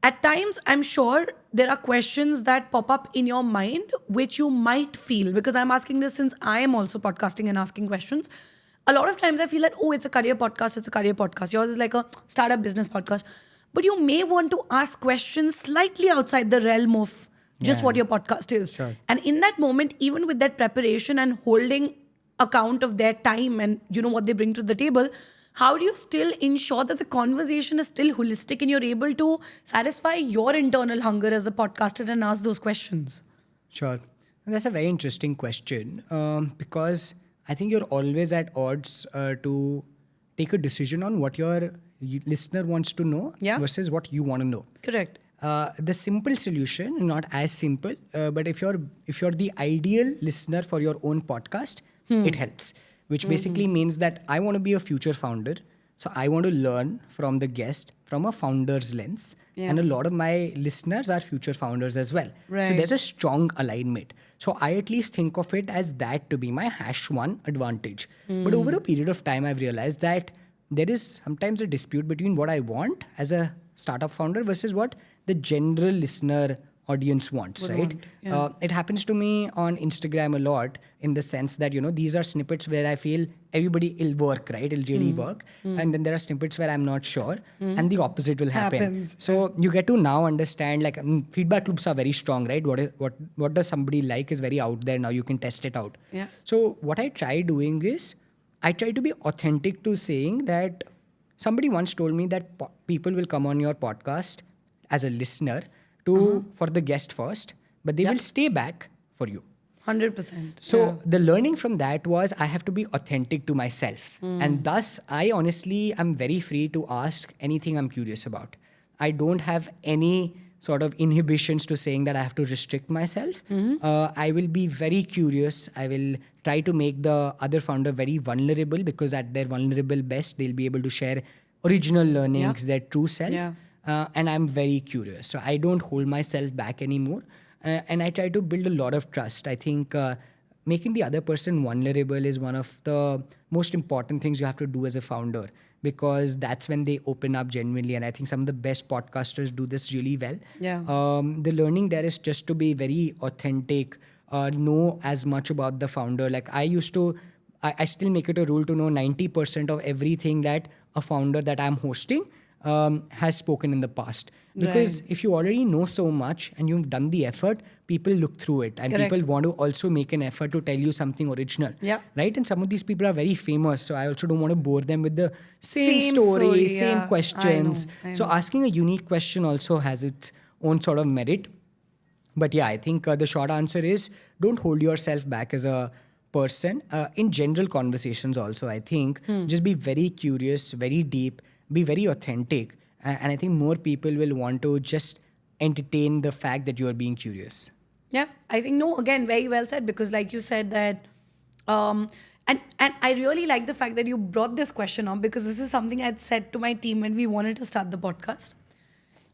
at times, I'm sure there are questions that pop up in your mind which you might feel, because I'm asking this since I am also podcasting and asking questions. A lot of times I feel that, it's a career podcast, it's a career podcast. Yours is like a startup business podcast. But you may want to ask questions slightly outside the realm of just what your podcast is. Sure. And in that moment, even with that preparation and holding account of their time and what they bring to the table, how do you still ensure that the conversation is still holistic and you're able to satisfy your internal hunger as a podcaster and ask those questions? Sure. And that's a very interesting question, because I think you're always at odds to take a decision on what your listener wants to know versus what you want to know. Correct. The simple solution, not as simple, but if you're the ideal listener for your own podcast, it helps. Which basically means that I want to be a future founder. So I want to learn from the guest from a founder's lens. Yeah. And a lot of my listeners are future founders as well. Right. So there's a strong alignment. So I at least think of it as that to be my #1 advantage. But over a period of time, I've realized that there is sometimes a dispute between what I want as a startup founder versus what the general listener audience wants, right? It happens to me on Instagram a lot, in the sense that, these are snippets where I feel everybody will work, right? It'll really work. And then there are snippets where I'm not sure, and the opposite will happen. Happens. So you get to now understand, like, feedback loops are very strong, right? What does somebody like is very out there now. You can test it out. Yeah. So what I try doing is, I try to be authentic to saying that somebody once told me that people will come on your podcast as a listener for the guest first, but they will stay back for you. 100%. So the learning from that was, I have to be authentic to myself. And thus, I honestly am very free to ask anything I'm curious about. I don't have any sort of inhibitions to saying that I have to restrict myself. I will be very curious. I will try to make the other founder very vulnerable, because at their vulnerable best, they'll be able to share original learnings, their true self. Yeah. And I'm very curious. So I don't hold myself back anymore. And I try to build a lot of trust. I think making the other person vulnerable is one of the most important things you have to do as a founder. because that's when they open up genuinely. And I think some of the best podcasters do this really well. Yeah. The learning there is just to be very authentic, know as much about the founder. Like I still make it a rule to know 90% of everything that a founder that I'm hosting has spoken in the past. Because if you already know so much and you've done the effort, people look through it, and Correct. people want to also make an effort to tell you something original. Yeah. Right? And some of these people are very famous, so I also don't want to bore them with the Same same story, story, same yeah. questions. I So know. asking a unique question also has its own sort of merit. But yeah, I think the short answer is don't hold yourself back as a person. In general conversations also, I think just be very curious, very deep, be very authentic. And I think more people will want to just entertain the fact that you are being curious. Yeah, I think no. Again, very well said, because like you said that, and I really like the fact that you brought this question up, because this is something I'd said to my team when we wanted to start the podcast.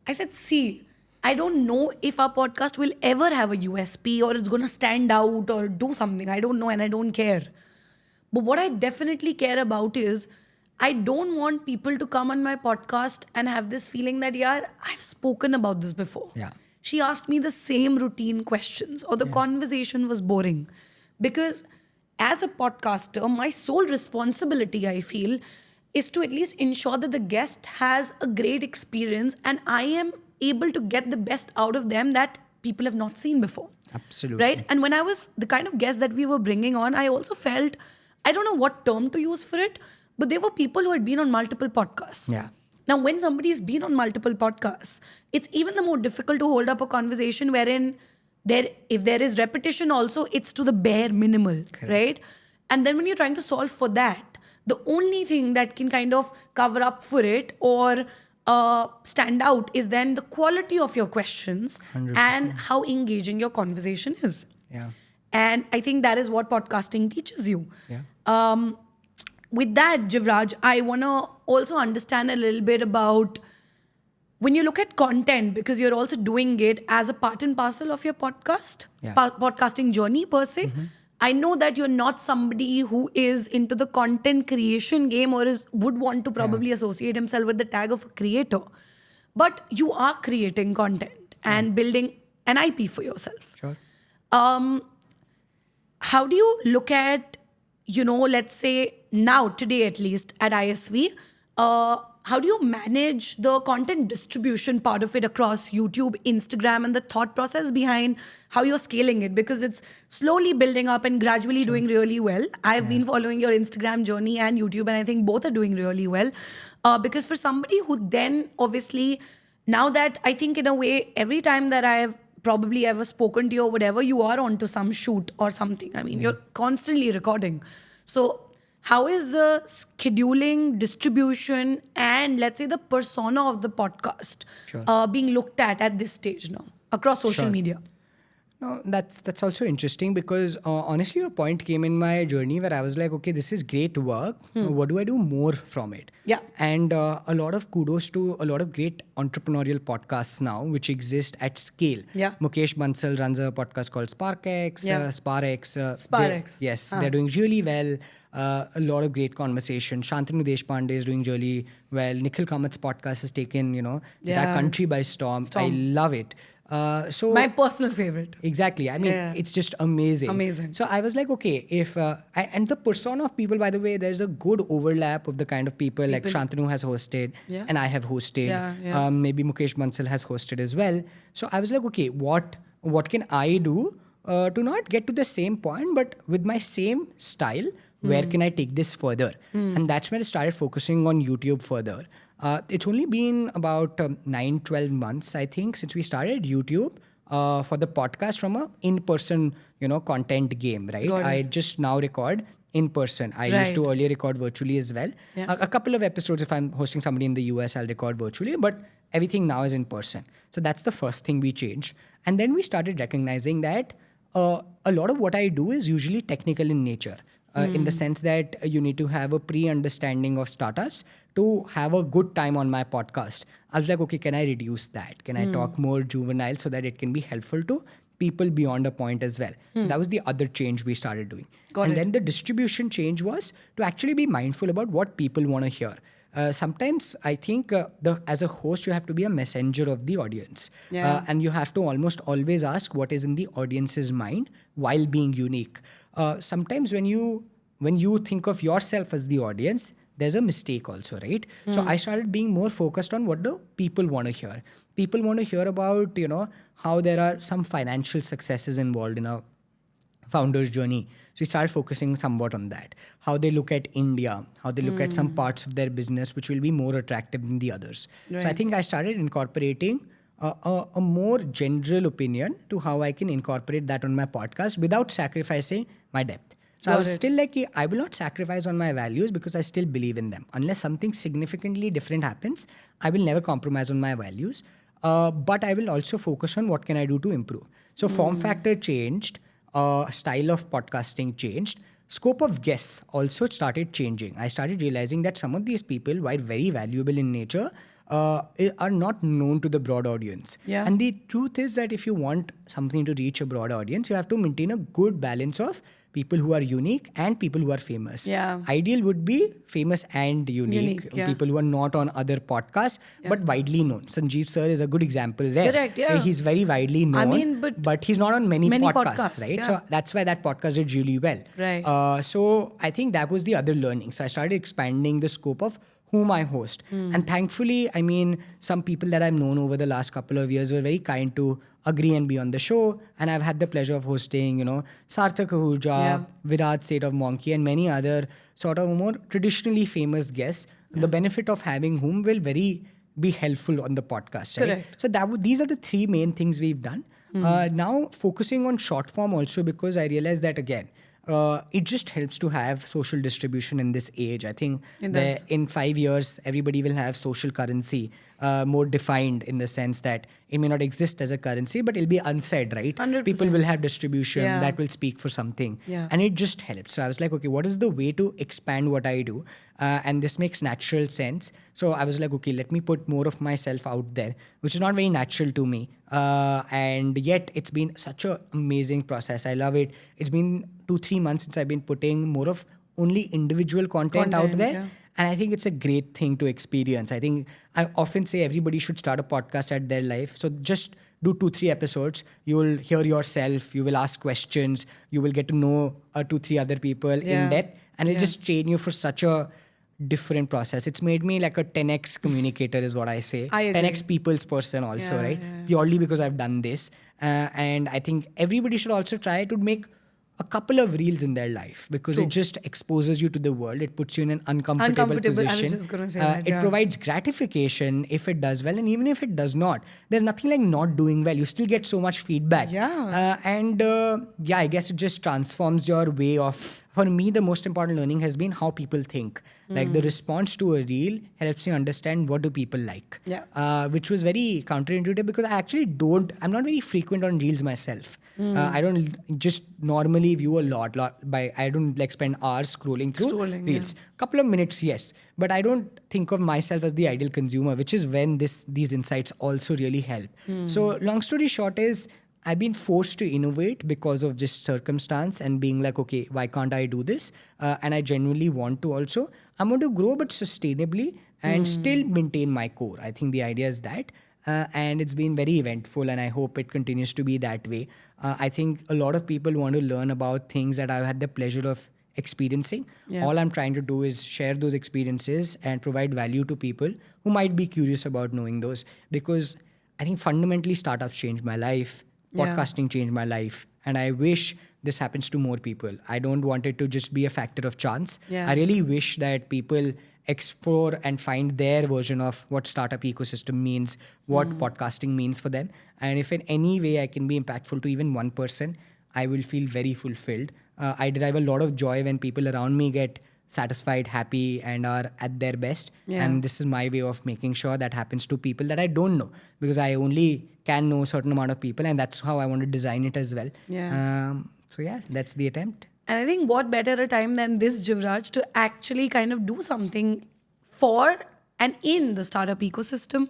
I said, see, I don't know if our podcast will ever have a USP or it's gonna stand out or do something. I don't know, and I don't care. But what I definitely care about is I don't want people to come on my podcast and have this feeling that, yeah, I've spoken about this before. Yeah. She asked me the same routine questions, or the conversation was boring. Because as a podcaster, my sole responsibility, I feel, is to at least ensure that the guest has a great experience and I am able to get the best out of them that people have not seen before. Absolutely. Right? And when I was the kind of guest that we were bringing on, I also felt, I don't know what term to use for it, but there were people who had been on multiple podcasts. Yeah. Now, when somebody's been on multiple podcasts, it's even the more difficult to hold up a conversation wherein if there is repetition also, it's to the bare minimal, right? And then when you're trying to solve for that, the only thing that can kind of cover up for it or stand out is then the quality of your questions 100%. and how engaging your conversation is. Yeah. And I think that is what podcasting teaches you. Yeah. With that, Jivraj, I want to also understand a little bit about when you look at content, because you're also doing it as a part and parcel of your podcast, Yeah. podcasting journey per se. I know that you're not somebody who is into the content creation game or would want to probably associate himself with the tag of a creator. But you are creating content and building an IP for yourself. Sure. How do you look at, let's say now, today at least at ISV, how do you manage the content distribution part of it across YouTube, Instagram, and the thought process behind how you're scaling it? Because it's slowly building up and gradually doing really well. I've been following your Instagram journey and YouTube, and I think both are doing really well. Because for somebody who then obviously, now that I think in a way, every time that I have probably ever spoken to you or whatever, you are onto some shoot or something. I mean, you're constantly recording. So how is the scheduling, distribution, and let's say the persona of the podcast being looked at this stage now across social media? No, that's also interesting because honestly, your point came in my journey where I was like, okay, this is great work. What do I do more from it? Yeah. And a lot of kudos to a lot of great entrepreneurial podcasts now, which exist at scale. Yeah. Mukesh Bansal runs a podcast called SparkX, SparX. SparkX. Yes, they're doing really well. A lot of great conversation. Shantanu Deshpande is doing really well. Nikhil Kamat's podcast has taken, the entire country by storm. I love it. So My personal favorite. Exactly. I mean, it's just amazing. Amazing. So I was like, okay, if and the persona of people, by the way, there's a good overlap of the kind of people like Shantanu has hosted and I have hosted. Maybe Mukesh Bansal has hosted as well. So I was like, okay, what can I do to not get to the same point, but with my same style, where can I take this further? And that's when I started focusing on YouTube further. It's only been about 9-12 months, I think, since we started YouTube for the podcast from a in-person, content game, right? I just now record in person. I used to earlier record virtually as well. A couple of episodes, if I'm hosting somebody in the US, I'll record virtually, but everything now is in person. So that's the first thing we changed. And then we started recognizing that a lot of what I do is usually technical in nature. In the sense that you need to have a pre-understanding of startups to have a good time on my podcast. I was like, okay, can I reduce that? Can I talk more juvenile so that it can be helpful to people beyond a point as well? That was the other change we started doing. Then the distribution change was to actually be mindful about what people want to hear. sometimes I think as a host, you have to be a messenger of the audience. And you have to almost always ask what is in the audience's mind while being unique. Sometimes when you think of yourself as the audience, there's a mistake also, right? So I started being more focused on what do people want to hear. People want to hear about, how there are some financial successes involved in a founder's journey. So we started focusing somewhat on that. How they look at India, how they look at some parts of their business which will be more attractive than the others. Right. So I think I started incorporating a more general opinion to how I can incorporate that on my podcast without sacrificing my depth. So I was still like, I will not sacrifice on my values because I still believe in them. Unless something significantly different happens, I will never compromise on my values. But I will also focus on what can I do to improve. So form factor changed, style of podcasting changed, scope of guests also started changing. I started realizing that some of these people, while very valuable in nature, are not known to the broad audience. Yeah. And the truth is that if you want something to reach a broad audience, you have to maintain a good balance of people who are unique and people who are famous. Yeah. Ideal would be famous and unique. People who are not on other podcasts, but widely known. Sanjeev sir is a good example there. Correct, yeah. He's very widely known, but he's not on many podcasts, right? Yeah. So that's why that podcast did really well. Right. So I think that was the other learning. So I started expanding the scope of whom I host. And thankfully, I mean, some people that I've known over the last couple of years were very kind to agree and be on the show. And I've had the pleasure of hosting, Sarthak Ahuja, Virat Seth of Monkey, and many other sort of more traditionally famous guests. The benefit of having whom will be helpful on the podcast. Right? Correct. So these are the three main things we've done. Now focusing on short form also, because I realized that again, it just helps to have social distribution in this age. I think in 5 years, everybody will have social currency more defined in the sense that it may not exist as a currency, but it'll be unsaid, right? 100%. People will have distribution that will speak for something. And it just helps. So I was like, okay, what is the way to expand what I do? And this makes natural sense. So I was like, okay, let me put more of myself out there, which is not very natural to me. And yet it's been such an amazing process. I love it. It's been 2-3 months since I've been putting more of only individual content out there. Yeah. And I think it's a great thing to experience. I think I often say everybody should start a podcast at their life. So just do 2-3 episodes. You will hear yourself. You will ask questions. You will get to know 2-3 other people in depth. And it'll just train you for such a different process. It's made me like a 10x communicator is what I say. I agree. 10x people's person also, right? Purely because I've done this. And I think everybody should also try to make a couple of reels in their life because it just exposes you to the world. It puts you in an uncomfortable position. I was just going to say that. It provides gratification if it does well, and even if it does not, there's nothing like not doing well. You still get so much feedback. I guess it just transforms your way of. For me, the most important learning has been how people think. Like the response to a reel helps you understand what do people like. Which was very counterintuitive because I'm not very frequent on reels myself. I don't just normally view a lot. I don't like spend hours scrolling through reels. Couple of minutes, yes. But I don't think of myself as the ideal consumer, which is when these insights also really help. So long story short is, I've been forced to innovate because of just circumstance and being like, okay, why can't I do this? And I genuinely want to also. I want to grow, but sustainably and still maintain my core. I think the idea is that. And it's been very eventful and I hope it continues to be that way. I think a lot of people want to learn about things that I've had the pleasure of experiencing. All I'm trying to do is share those experiences and provide value to people who might be curious about knowing those. Because I think fundamentally startups changed my life. Podcasting changed my life. And I wish this happens to more people. I don't want it to just be a factor of chance. I really wish that people explore and find their version of what startup ecosystem means, what podcasting means for them. And if in any way I can be impactful to even one person, I will feel very fulfilled. I derive a lot of joy when people around me get satisfied, happy, and are at their best. And this is my way of making sure that happens to people that I don't know, because I only can know a certain amount of people, and that's how I want to design it as well. That's the attempt. And I think what better a time than this, Jivraj, to actually kind of do something for and in the startup ecosystem.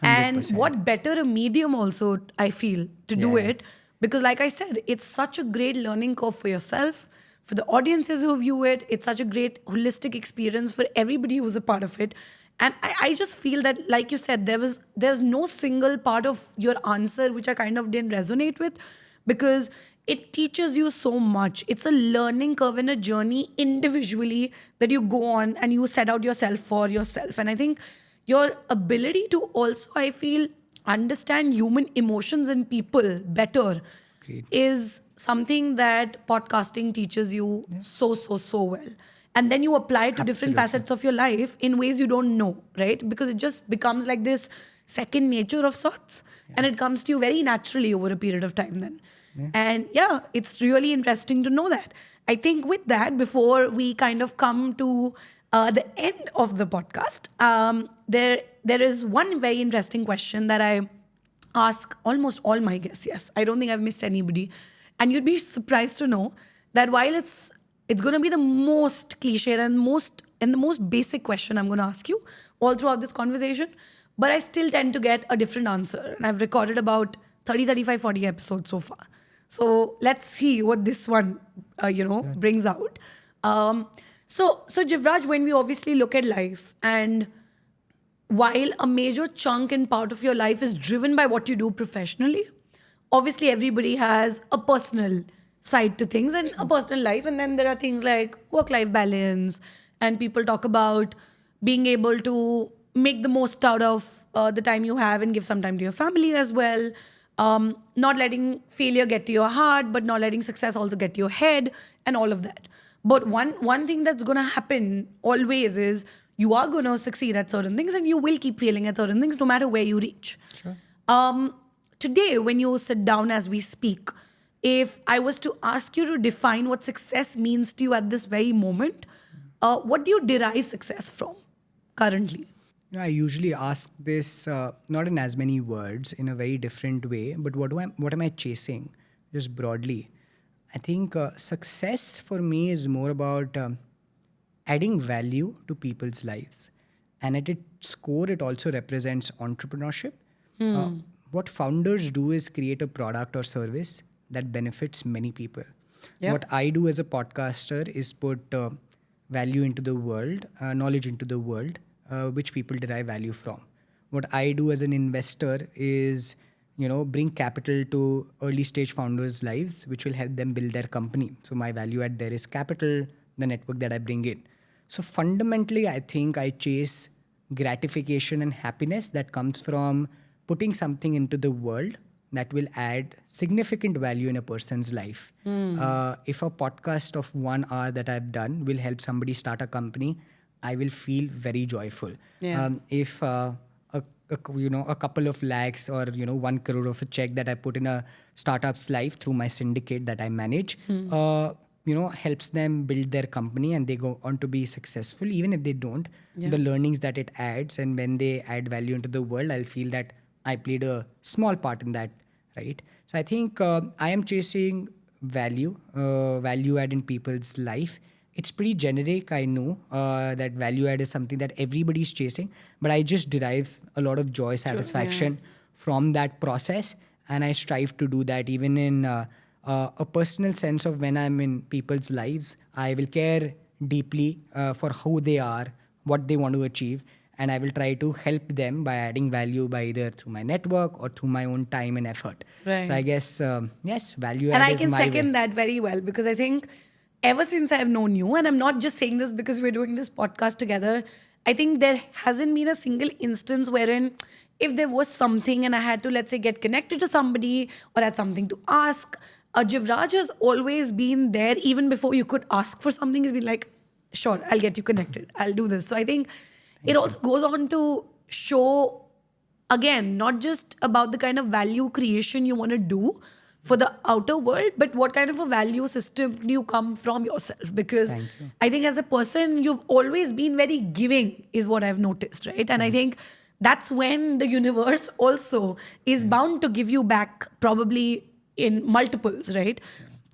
100%. And what better a medium also, I feel, to do it. Because like I said, it's such a great learning curve for yourself, for the audiences who view it. It's such a great holistic experience for everybody who's a part of it. And I just feel that, like you said, there's no single part of your answer which I kind of didn't resonate with, because it teaches you so much. It's a learning curve and a journey individually that you go on and you set out yourself for yourself. And I think your ability to also, I feel, understand human emotions and people better Great. is something that podcasting teaches you so well. And then you apply it to different Absolutely. facets of your life in ways you don't know, right? Because it just becomes like this second nature of sorts. And it comes to you very naturally over a period of time then. And yeah, it's really interesting to know that. I think with that, before we kind of come to the end of the podcast, there is one very interesting question that I ask almost all my guests. Yes, I don't think I've missed anybody. And you'd be surprised to know that while it's going to be the most cliche and the most basic question I'm going to ask you all throughout this conversation, but I still tend to get a different answer. And I've recorded about 30, 35, 40 episodes so far. So let's see what this one, brings out. So Jivraj, when we obviously look at life, and while a major chunk and part of your life is driven by what you do professionally, obviously everybody has a personal side to things and a personal life. And then there are things like work-life balance, and people talk about being able to make the most out of the time you have and give some time to your family as well. Not letting failure get to your heart, but not letting success also get to your head, and all of that. But one thing that's going to happen always is you are going to succeed at certain things and you will keep failing at certain things no matter where you reach. Sure. Today, when you sit down as we speak, if I was to ask you to define what success means to you at this very moment, what do you derive success from currently? I usually ask this not in as many words, in a very different way, but what am I chasing, just broadly? I think success for me is more about adding value to people's lives. And at its core, it also represents entrepreneurship. What founders do is create a product or service that benefits many people. Yeah. What I do as a podcaster is put value into the world, knowledge into the world, which people derive value from. What I do as an investor is, bring capital to early stage founders' lives, which will help them build their company. So my value add there is capital, the network that I bring in. So fundamentally, I think I chase gratification and happiness that comes from putting something into the world that will add significant value in a person's life. If a podcast of 1 hour that I've done will help somebody start a company, I will feel very joyful. Yeah. If a couple of lakhs or 1 crore of a check that I put in a startup's life through my syndicate that I manage, helps them build their company and they go on to be successful. Even if they don't, the learnings that it adds, and when they add value into the world, I'll feel that I played a small part in that, right? So I think I am chasing value add in people's life. It's pretty generic, I know, that value add is something that everybody's chasing, but I just derive a lot of joy, satisfaction from that process. And I strive to do that even in a personal sense of when I'm in people's lives. I will care deeply for who they are, what they want to achieve, and I will try to help them by adding value by either through my network or through my own time and effort. Right. So I guess, yes, value And add I is can my second way. that very well, because I think ever since I've known you, and I'm not just saying this because we're doing this podcast together, I think there hasn't been a single instance wherein if there was something and I had to, let's say, get connected to somebody or had something to ask, Jivraj has always been there even before you could ask for something. He's been like, sure, I'll get you connected. I'll do this. So I think it also goes on to show, again, not just about the kind of value creation you want to do for the outer world, but what kind of a value system do you come from yourself? Because I think as a person, you've always been very giving, is what I've noticed, right? And I think that's when the universe also is bound to give you back, probably in multiples, right?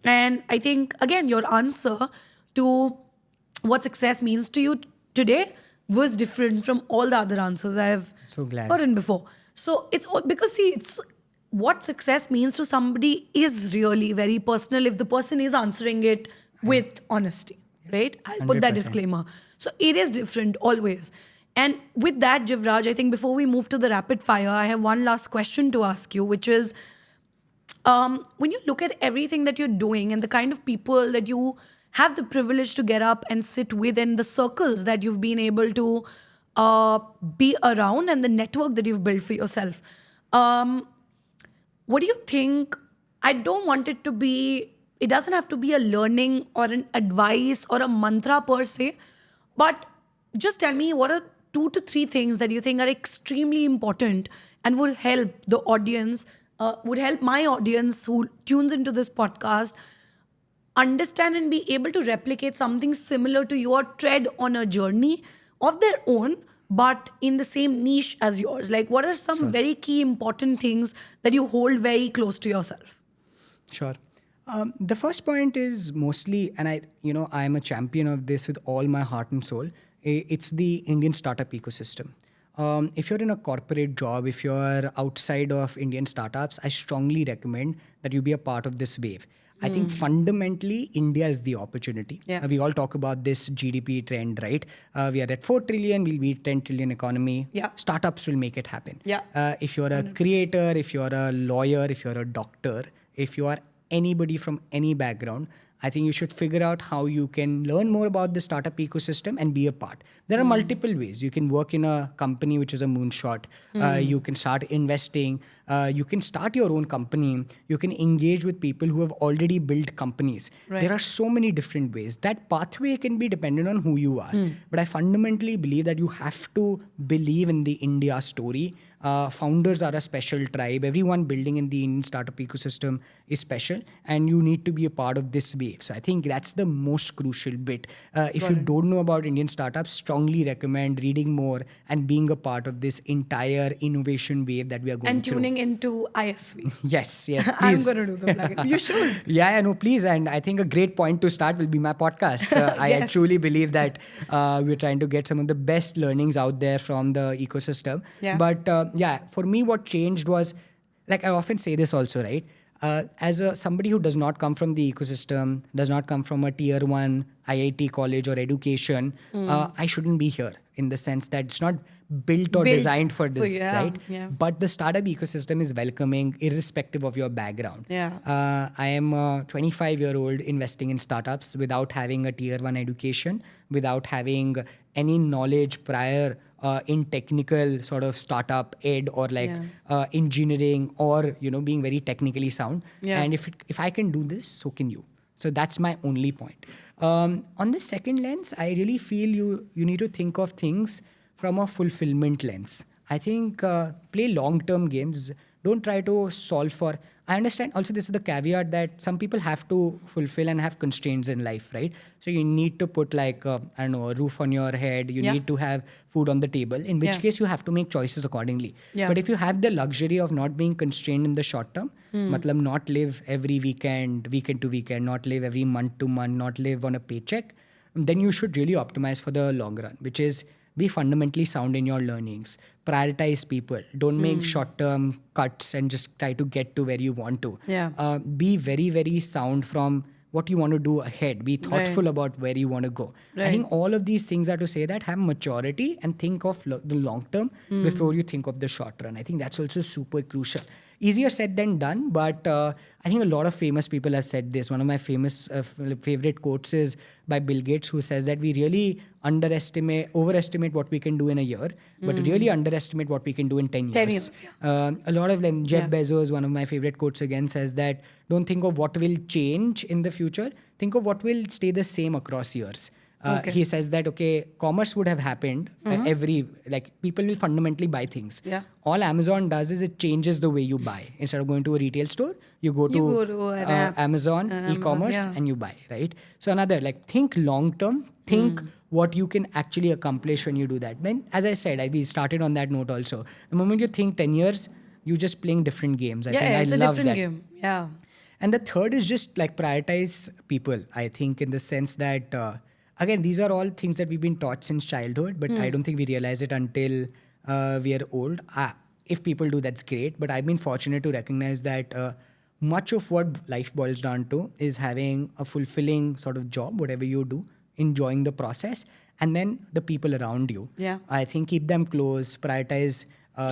And I think, again, your answer to what success means to you today was different from all the other answers I've So glad. gotten before. So it's all because, see, it's what success means to somebody is really very personal if the person is answering it with honesty, right? I'll put that 100%. disclaimer. So it is different always. And with that, Jivraj, I think before we move to the rapid fire, I have one last question to ask you, which is, when you look at everything that you're doing and the kind of people that you have the privilege to get up and sit with and the circles that you've been able to be around and the network that you've built for yourself, what do you think? I don't want it to be, it doesn't have to be a learning or an advice or a mantra per se, but just tell me, what are 2 to 3 things that you think are extremely important and would help the audience, would help my audience who tunes into this podcast understand and be able to replicate something similar to you or tread on a journey of their own, but in the same niche as yours? Like, what are some very key important things that you hold very close to yourself? Sure. The first point is mostly, and I'm a champion of this with all my heart and soul. It's the Indian startup ecosystem. If you're in a corporate job, if you're outside of Indian startups, I strongly recommend that you be a part of this wave. I think fundamentally, India is the opportunity. Yeah. We all talk about this GDP trend, right? We are at 4 trillion, we'll be 10 trillion economy. Yeah. Startups will make it happen. Yeah. If you're a creator, if you're a lawyer, if you're a doctor, if you are anybody from any background, I think you should figure out how you can learn more about the startup ecosystem and be a part. There are multiple ways. You can work in a company which is a moonshot. You can start investing. You can start your own company. You can engage with people who have already built companies. Right. There are so many different ways. That pathway can be dependent on who you are. But I fundamentally believe that you have to believe in the India story. Founders are a special tribe. Everyone building in the Indian startup ecosystem is special, and you need to be a part of this wave. So I think that's the most crucial bit. If you don't know about Indian startups, strongly recommend reading more and being a part of this entire innovation wave that we are going And through. tuning into ISV. Yes, please. I'm going to do the plugin. You should. Yeah, no, please. And I think a great point to start will be my podcast. I Yes. truly believe that we're trying to get some of the best learnings out there from the ecosystem. Yeah. But for me, what changed was, like I often say this also, right? As somebody who does not come from the ecosystem, does not come from a tier 1 IIT college or education, I shouldn't be here, in the sense that it's not built or designed for this, right? Yeah. But the startup ecosystem is welcoming irrespective of your background. Yeah. I am a 25-year-old investing in startups without having a tier 1 education, without having any knowledge prior in technical sort of startup ed or engineering or, being very technically sound. Yeah. And if I can do this, so can you. So that's my only point. On the second lens, I really feel you need to think of things from a fulfillment lens. I think play long-term games. Don't try to solve for... I understand also this is the caveat that some people have to fulfill and have constraints in life, right? So you need to put a roof on your head. You need to have food on the table, in which case you have to make choices accordingly. Yeah. But if you have the luxury of not being constrained in the short term, matlab not live every weekend to weekend, not live every month to month, not live on a paycheck, then you should really optimize for the long run, which is be fundamentally sound in your learnings. Prioritize people. Don't make short-term cuts and just try to get to where you want to. Yeah. Be very, very sound from what you want to do ahead. Be thoughtful about where you want to go. Right. I think all of these things are to say that have maturity and think of the long term before you think of the short run. I think that's also super crucial. Easier said than done, but I think a lot of famous people have said this. One of my famous favorite quotes is by Bill Gates, who says that we really overestimate what we can do in a year, but really underestimate what we can do in 10 years. 10 years, yeah. A lot of them, Jeff Bezos, one of my favorite quotes again, says that don't think of what will change in the future, think of what will stay the same across years. He says that, commerce would have happened people will fundamentally buy things. Yeah. All Amazon does is it changes the way you buy. Instead of going to a retail store, you go to an app, Amazon, e-commerce, and you buy, right? So another, think long term, think what you can actually accomplish when you do that. Then, as I said, we started on that note also. The moment you think 10 years, you're just playing different games. I think it's I a love different that. game. Yeah. And the third is just prioritize people, I think, in the sense that, again, these are all things that we've been taught since childhood, but I don't think we realize it until we are old. If people do, that's great. But I've been fortunate to recognize that much of what life boils down to is having a fulfilling sort of job, whatever you do, enjoying the process, and then the people around you. Yeah. I think keep them close, prioritize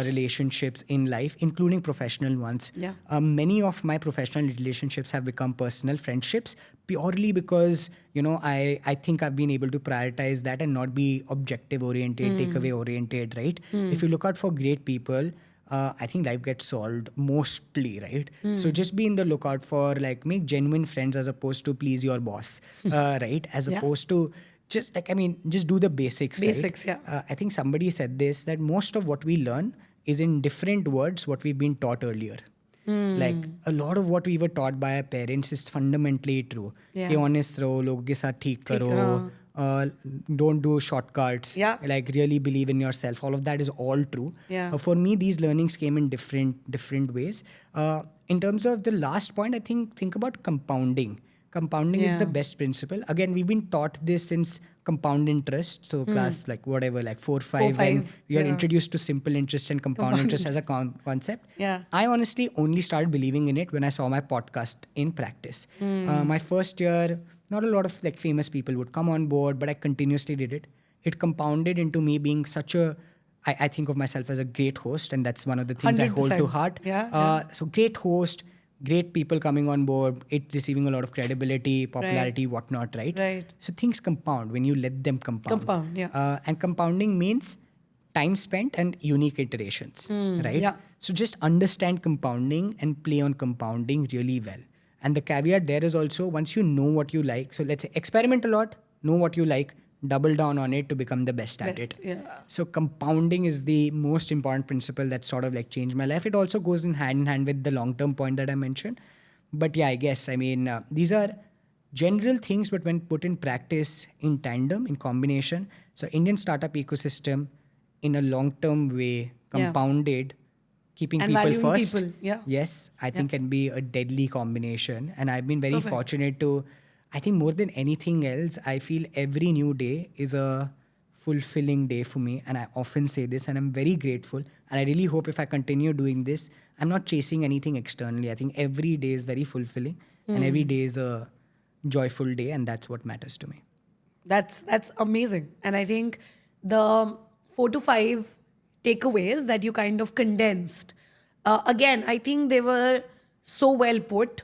relationships in life, including professional ones. Yeah. Many of my professional relationships have become personal friendships purely because, I think I've been able to prioritize that and not be objective oriented, takeaway oriented, right? If you look out for great people, I think life gets solved mostly, right? So just be in the lookout for make genuine friends as opposed to please your boss, right? As opposed to just do the basics. Basics, right? yeah. I think somebody said this, that most of what we learn is in different words what we've been taught earlier. Like a lot of what we were taught by our parents is fundamentally true. Yeah. कि honest रहो, लोगों के साथ ठीक करो, don't do shortcuts, Yeah. really believe in yourself. All of that is all true. Yeah. For me, these learnings came in different ways. In terms of the last point, I think about compounding. Compounding is the best principle. Again, we've been taught this since compound interest. So class 4, 5, when we are introduced to simple interest and compound interest as a concept. Yeah. I honestly only started believing in it when I saw my podcast in practice. My first year, not a lot of famous people would come on board, but I continuously did it. It compounded into me being such a, I think of myself as a great host, and that's one of the things I hold to 100%. heart. Yeah. So great host, great people coming on board, it receiving a lot of credibility, popularity, whatnot, right? Right. So things compound when you let them compound. Compound, yeah. And compounding means time spent and unique iterations, right? Yeah. So just understand compounding and play on compounding really well. And the caveat there is also, once you know what you like, so let's say experiment a lot, know what you like, double down on it to become the best at it. Yeah. So compounding is the most important principle that sort of changed my life. It also goes in hand with the long-term point that I mentioned. But yeah, I guess, these are general things, but when put in practice in tandem, in combination, so Indian startup ecosystem in a long-term way, compounded, keeping And people valuing first. people, yeah. Yes, I think can be a deadly combination. And I've been very fortunate to, I think more than anything else, I feel every new day is a fulfilling day for me. And I often say this, and I'm very grateful. And I really hope if I continue doing this, I'm not chasing anything externally. I think every day is very fulfilling and every day is a joyful day. And that's what matters to me. That's amazing. And I think the 4 to 5 takeaways that you kind of condensed, again, I think they were so well put,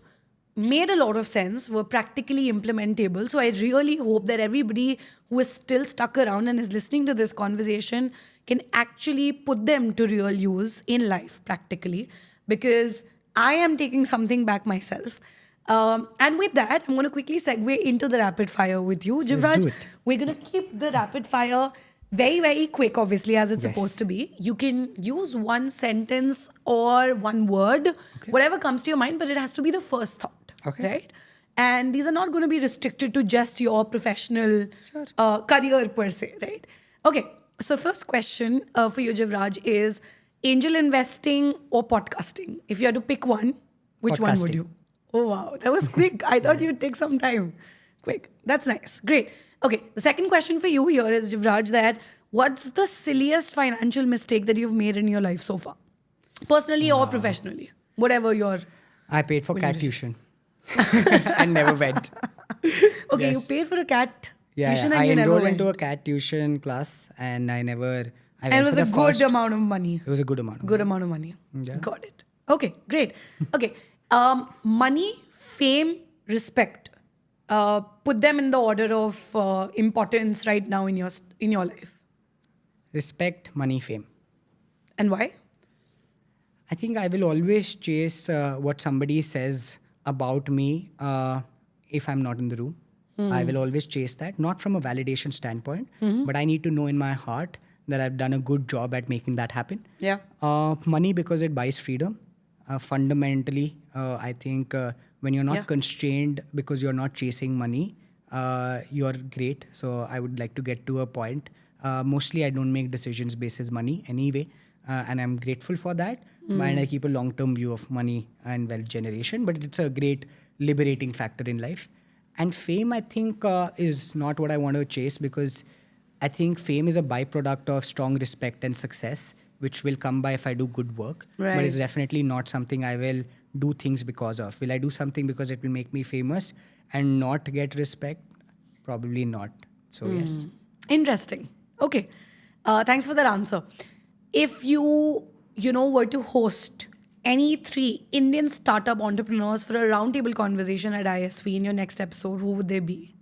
made a lot of sense, were practically implementable. So I really hope that everybody who is still stuck around and is listening to this conversation can actually put them to real use in life practically, because I am taking something back myself. And with that, I'm going to quickly segue into the rapid fire with you. So let's Jivraj, do it. we're going to keep the rapid fire very, very quick, obviously, as it's supposed to be. You can use one sentence or one word, whatever comes to your mind, but it has to be the first thought. Okay. Right? And these are not going to be restricted to just your professional career per se, right? Okay. So first question for you, Jivraj, is angel investing or podcasting? If you had to pick one, which one would Podcasting. you? Oh, wow. That was quick. I thought you'd take some time. Quick. That's nice. Great. Okay. The second question for you here is, Jivraj, that what's the silliest financial mistake that you've made in your life so far? Personally or professionally? Whatever your... I paid for cat tuition and never went. Okay, Yes. you paid for a cat Yeah, tuition I and you never enrolled went. into a cat tuition class and I went And it was for a the good first- amount of money. It was a good amount. Good amount of money. Yeah. Got it. Okay, great. Okay. Money, fame, respect. Put them in the order of importance right now in your life. Respect, money, fame. And why? I think I will always chase what somebody says about me if I'm not in the room. I will always chase that, not from a validation standpoint, but I need to know in my heart that I've done a good job at making that happen. Yeah. Money, because it buys freedom. Fundamentally, I think when you're not constrained because you're not chasing money, you're great. So I would like to get to a point. Mostly I don't make decisions basis money anyway. And I'm grateful for that. And I keep a long-term view of money and wealth generation. But it's a great liberating factor in life. And fame, I think, is not what I want to chase, because I think fame is a byproduct of strong respect and success. which will come by if I do good work. But Right. it's definitely not something I will do things because of. Will I do something because it will make me famous and not get respect? Probably not. So yes. Interesting. Okay. Thanks for that answer. If were to host any three Indian startup entrepreneurs for a roundtable conversation at ISV in your next episode, who would they be?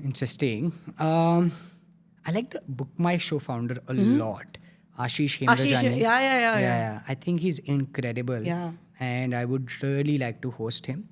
Interesting. I like the Book My Show founder a lot. Ashish Hemrajani. Yeah. I think he's incredible. Yeah. And I would really like to host him.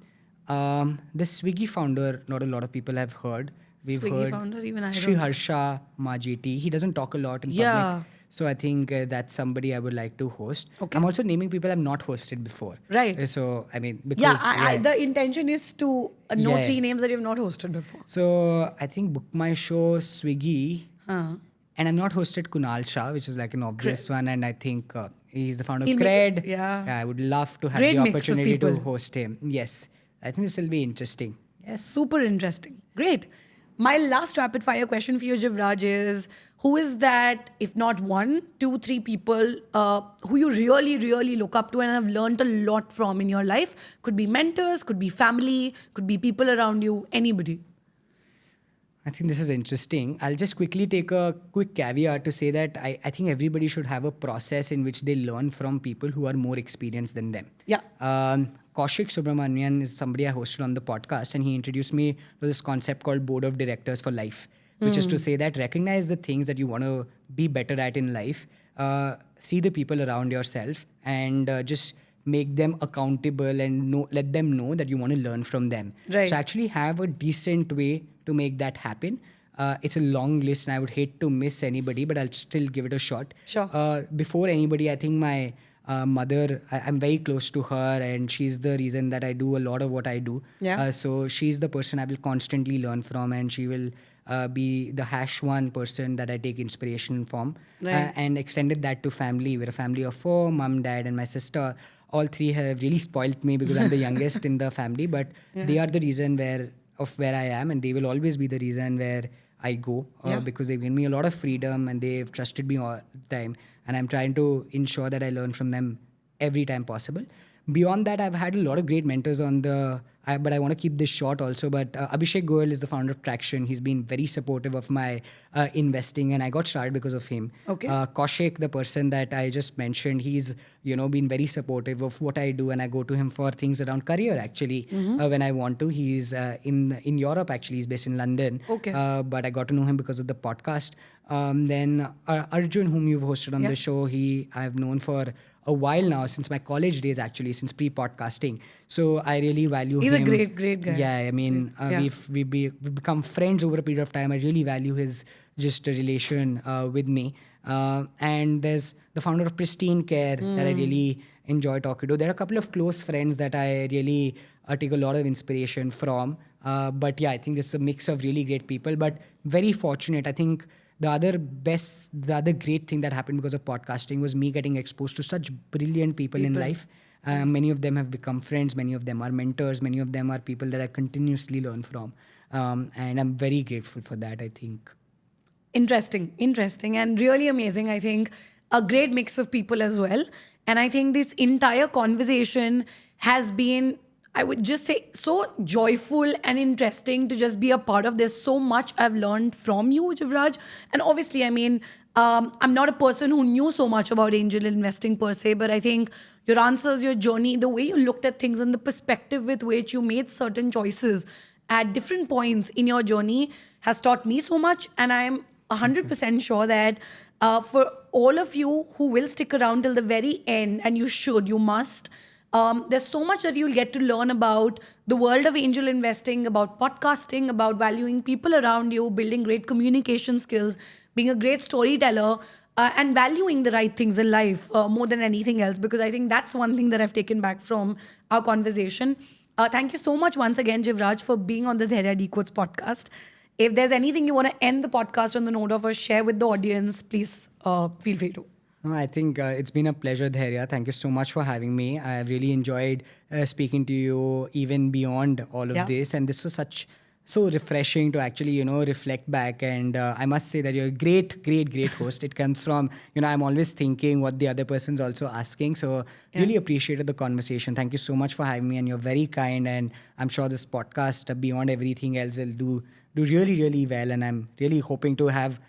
The Swiggy founder, not a lot of people have heard. We've Swiggy heard founder, even I Sri don't. Harsha Majeti. He doesn't talk a lot in Yeah. public. So I think that's somebody I would like to host. Okay. I'm also naming people I've not hosted before. Right. So, I mean, because... Yeah, the intention is to know Yeah. three names that you've not hosted before. So I think Book My Show, Swiggy, Huh. and I've not hosted Kunal Shah, which is like an obvious one. And I think he's the founder of He'll be- Cred. yeah. I would love to have Great the mix of opportunity to people. host him. Yes. I think this will be interesting. Yes, super interesting. Great. My last rapid fire question for you, Jivraj, is who is that, if not one, two, three people who you really, really look up to and have learned a lot from in your life? Could be mentors, could be family, could be people around you, anybody. I think this is interesting. I'll just quickly take a quick caveat to say that I think everybody should have a process in which they learn from people who are more experienced than them. Yeah. Kaushik Subramanian is somebody I hosted on the podcast, and he introduced me to this concept called Board of Directors for Life, which is to say that recognize the things that you want to be better at in life, see the people around yourself, and just make them accountable and let them know that you want to learn from them. Right. So actually have a decent way to make that happen. It's a long list and I would hate to miss anybody, but I'll still give it a shot. Sure. Before anybody, I think my mother, I'm very close to her and she's the reason that I do a lot of what I do. Yeah. So she's the person I will constantly learn from, and she will be the #1 person that I take inspiration from. Right. And extended that to family. We're a family of 4, mom, dad, and my sister. All 3 have really spoilt me because I'm the youngest in the family, but they are the reason where I am, and they will always be the reason where I go because they've given me a lot of freedom and they've trusted me all the time, and I'm trying to ensure that I learn from them every time possible. Beyond that, I've had a lot of great mentors but I want to keep this short also. But Abhishek Goyal is the founder of Traction. He's been very supportive of my investing, and I got started because of him. Okay. Kaushik, the person that I just mentioned, he's been very supportive of what I do, and I go to him for things around career actually when I want to. He's in Europe actually. He's based in London. Okay. But I got to know him because of the podcast. Then Arjun, whom you've hosted on the show, I've known for a while now, since my college days actually, since pre-podcasting. So I really value him. He's a great guy. Yeah, I mean, we've become friends over a period of time. I really value his just relation with me. And there's the founder of Pristine Care that I really enjoy talking to. There are a couple of close friends that I really take a lot of inspiration from. But yeah, I think this is a mix of really great people, but very fortunate. I think the other great thing that happened because of podcasting was me getting exposed to such brilliant people in life. Many of them have become friends. Many of them are mentors. Many of them are people that I continuously learn from. And I'm very grateful for that, I think. Interesting, and really amazing. I think a great mix of people as well. And I think this entire conversation has been, I would just say, so joyful and interesting to just be a part of. There's so much I've learned from you, Jivraj. And obviously, I mean, I'm not a person who knew so much about angel investing per se, but I think your answers, your journey, the way you looked at things and the perspective with which you made certain choices at different points in your journey has taught me so much. And I'm 100% sure that for all of you who will stick around till the very end, and you must, there's so much that you'll get to learn about the world of angel investing, about podcasting, about valuing people around you, building great communication skills, being a great storyteller, and valuing the right things in life more than anything else, because I think that's one thing that I've taken back from our conversation. Thank you so much once again, Jivraj, for being on the Dhairya Decodes podcast. If there's anything you want to end the podcast on the note of or share with the audience, please feel free to. No, I think it's been a pleasure, Dhairya. Thank you so much for having me. I've really enjoyed speaking to you even beyond all of this. And this was such so refreshing to actually, reflect back. And I must say that you're a great host. It comes from, I'm always thinking what the other person's also asking. So really appreciated the conversation. Thank you so much for having me. And you're very kind. And I'm sure this podcast, beyond everything else, will do really well. And I'm really hoping to have,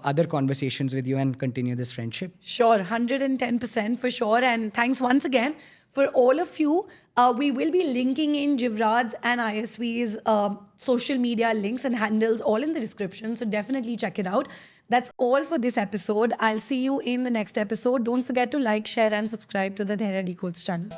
other conversations with you and continue this friendship. Sure, 110% for sure. And thanks once again for all of you. We will be linking in Jivraj's and ISV's social media links and handles all in the description. So definitely check it out. That's all for this episode. I'll see you in the next episode. Don't forget to like, share, and subscribe to the Dhairya Decodes channel.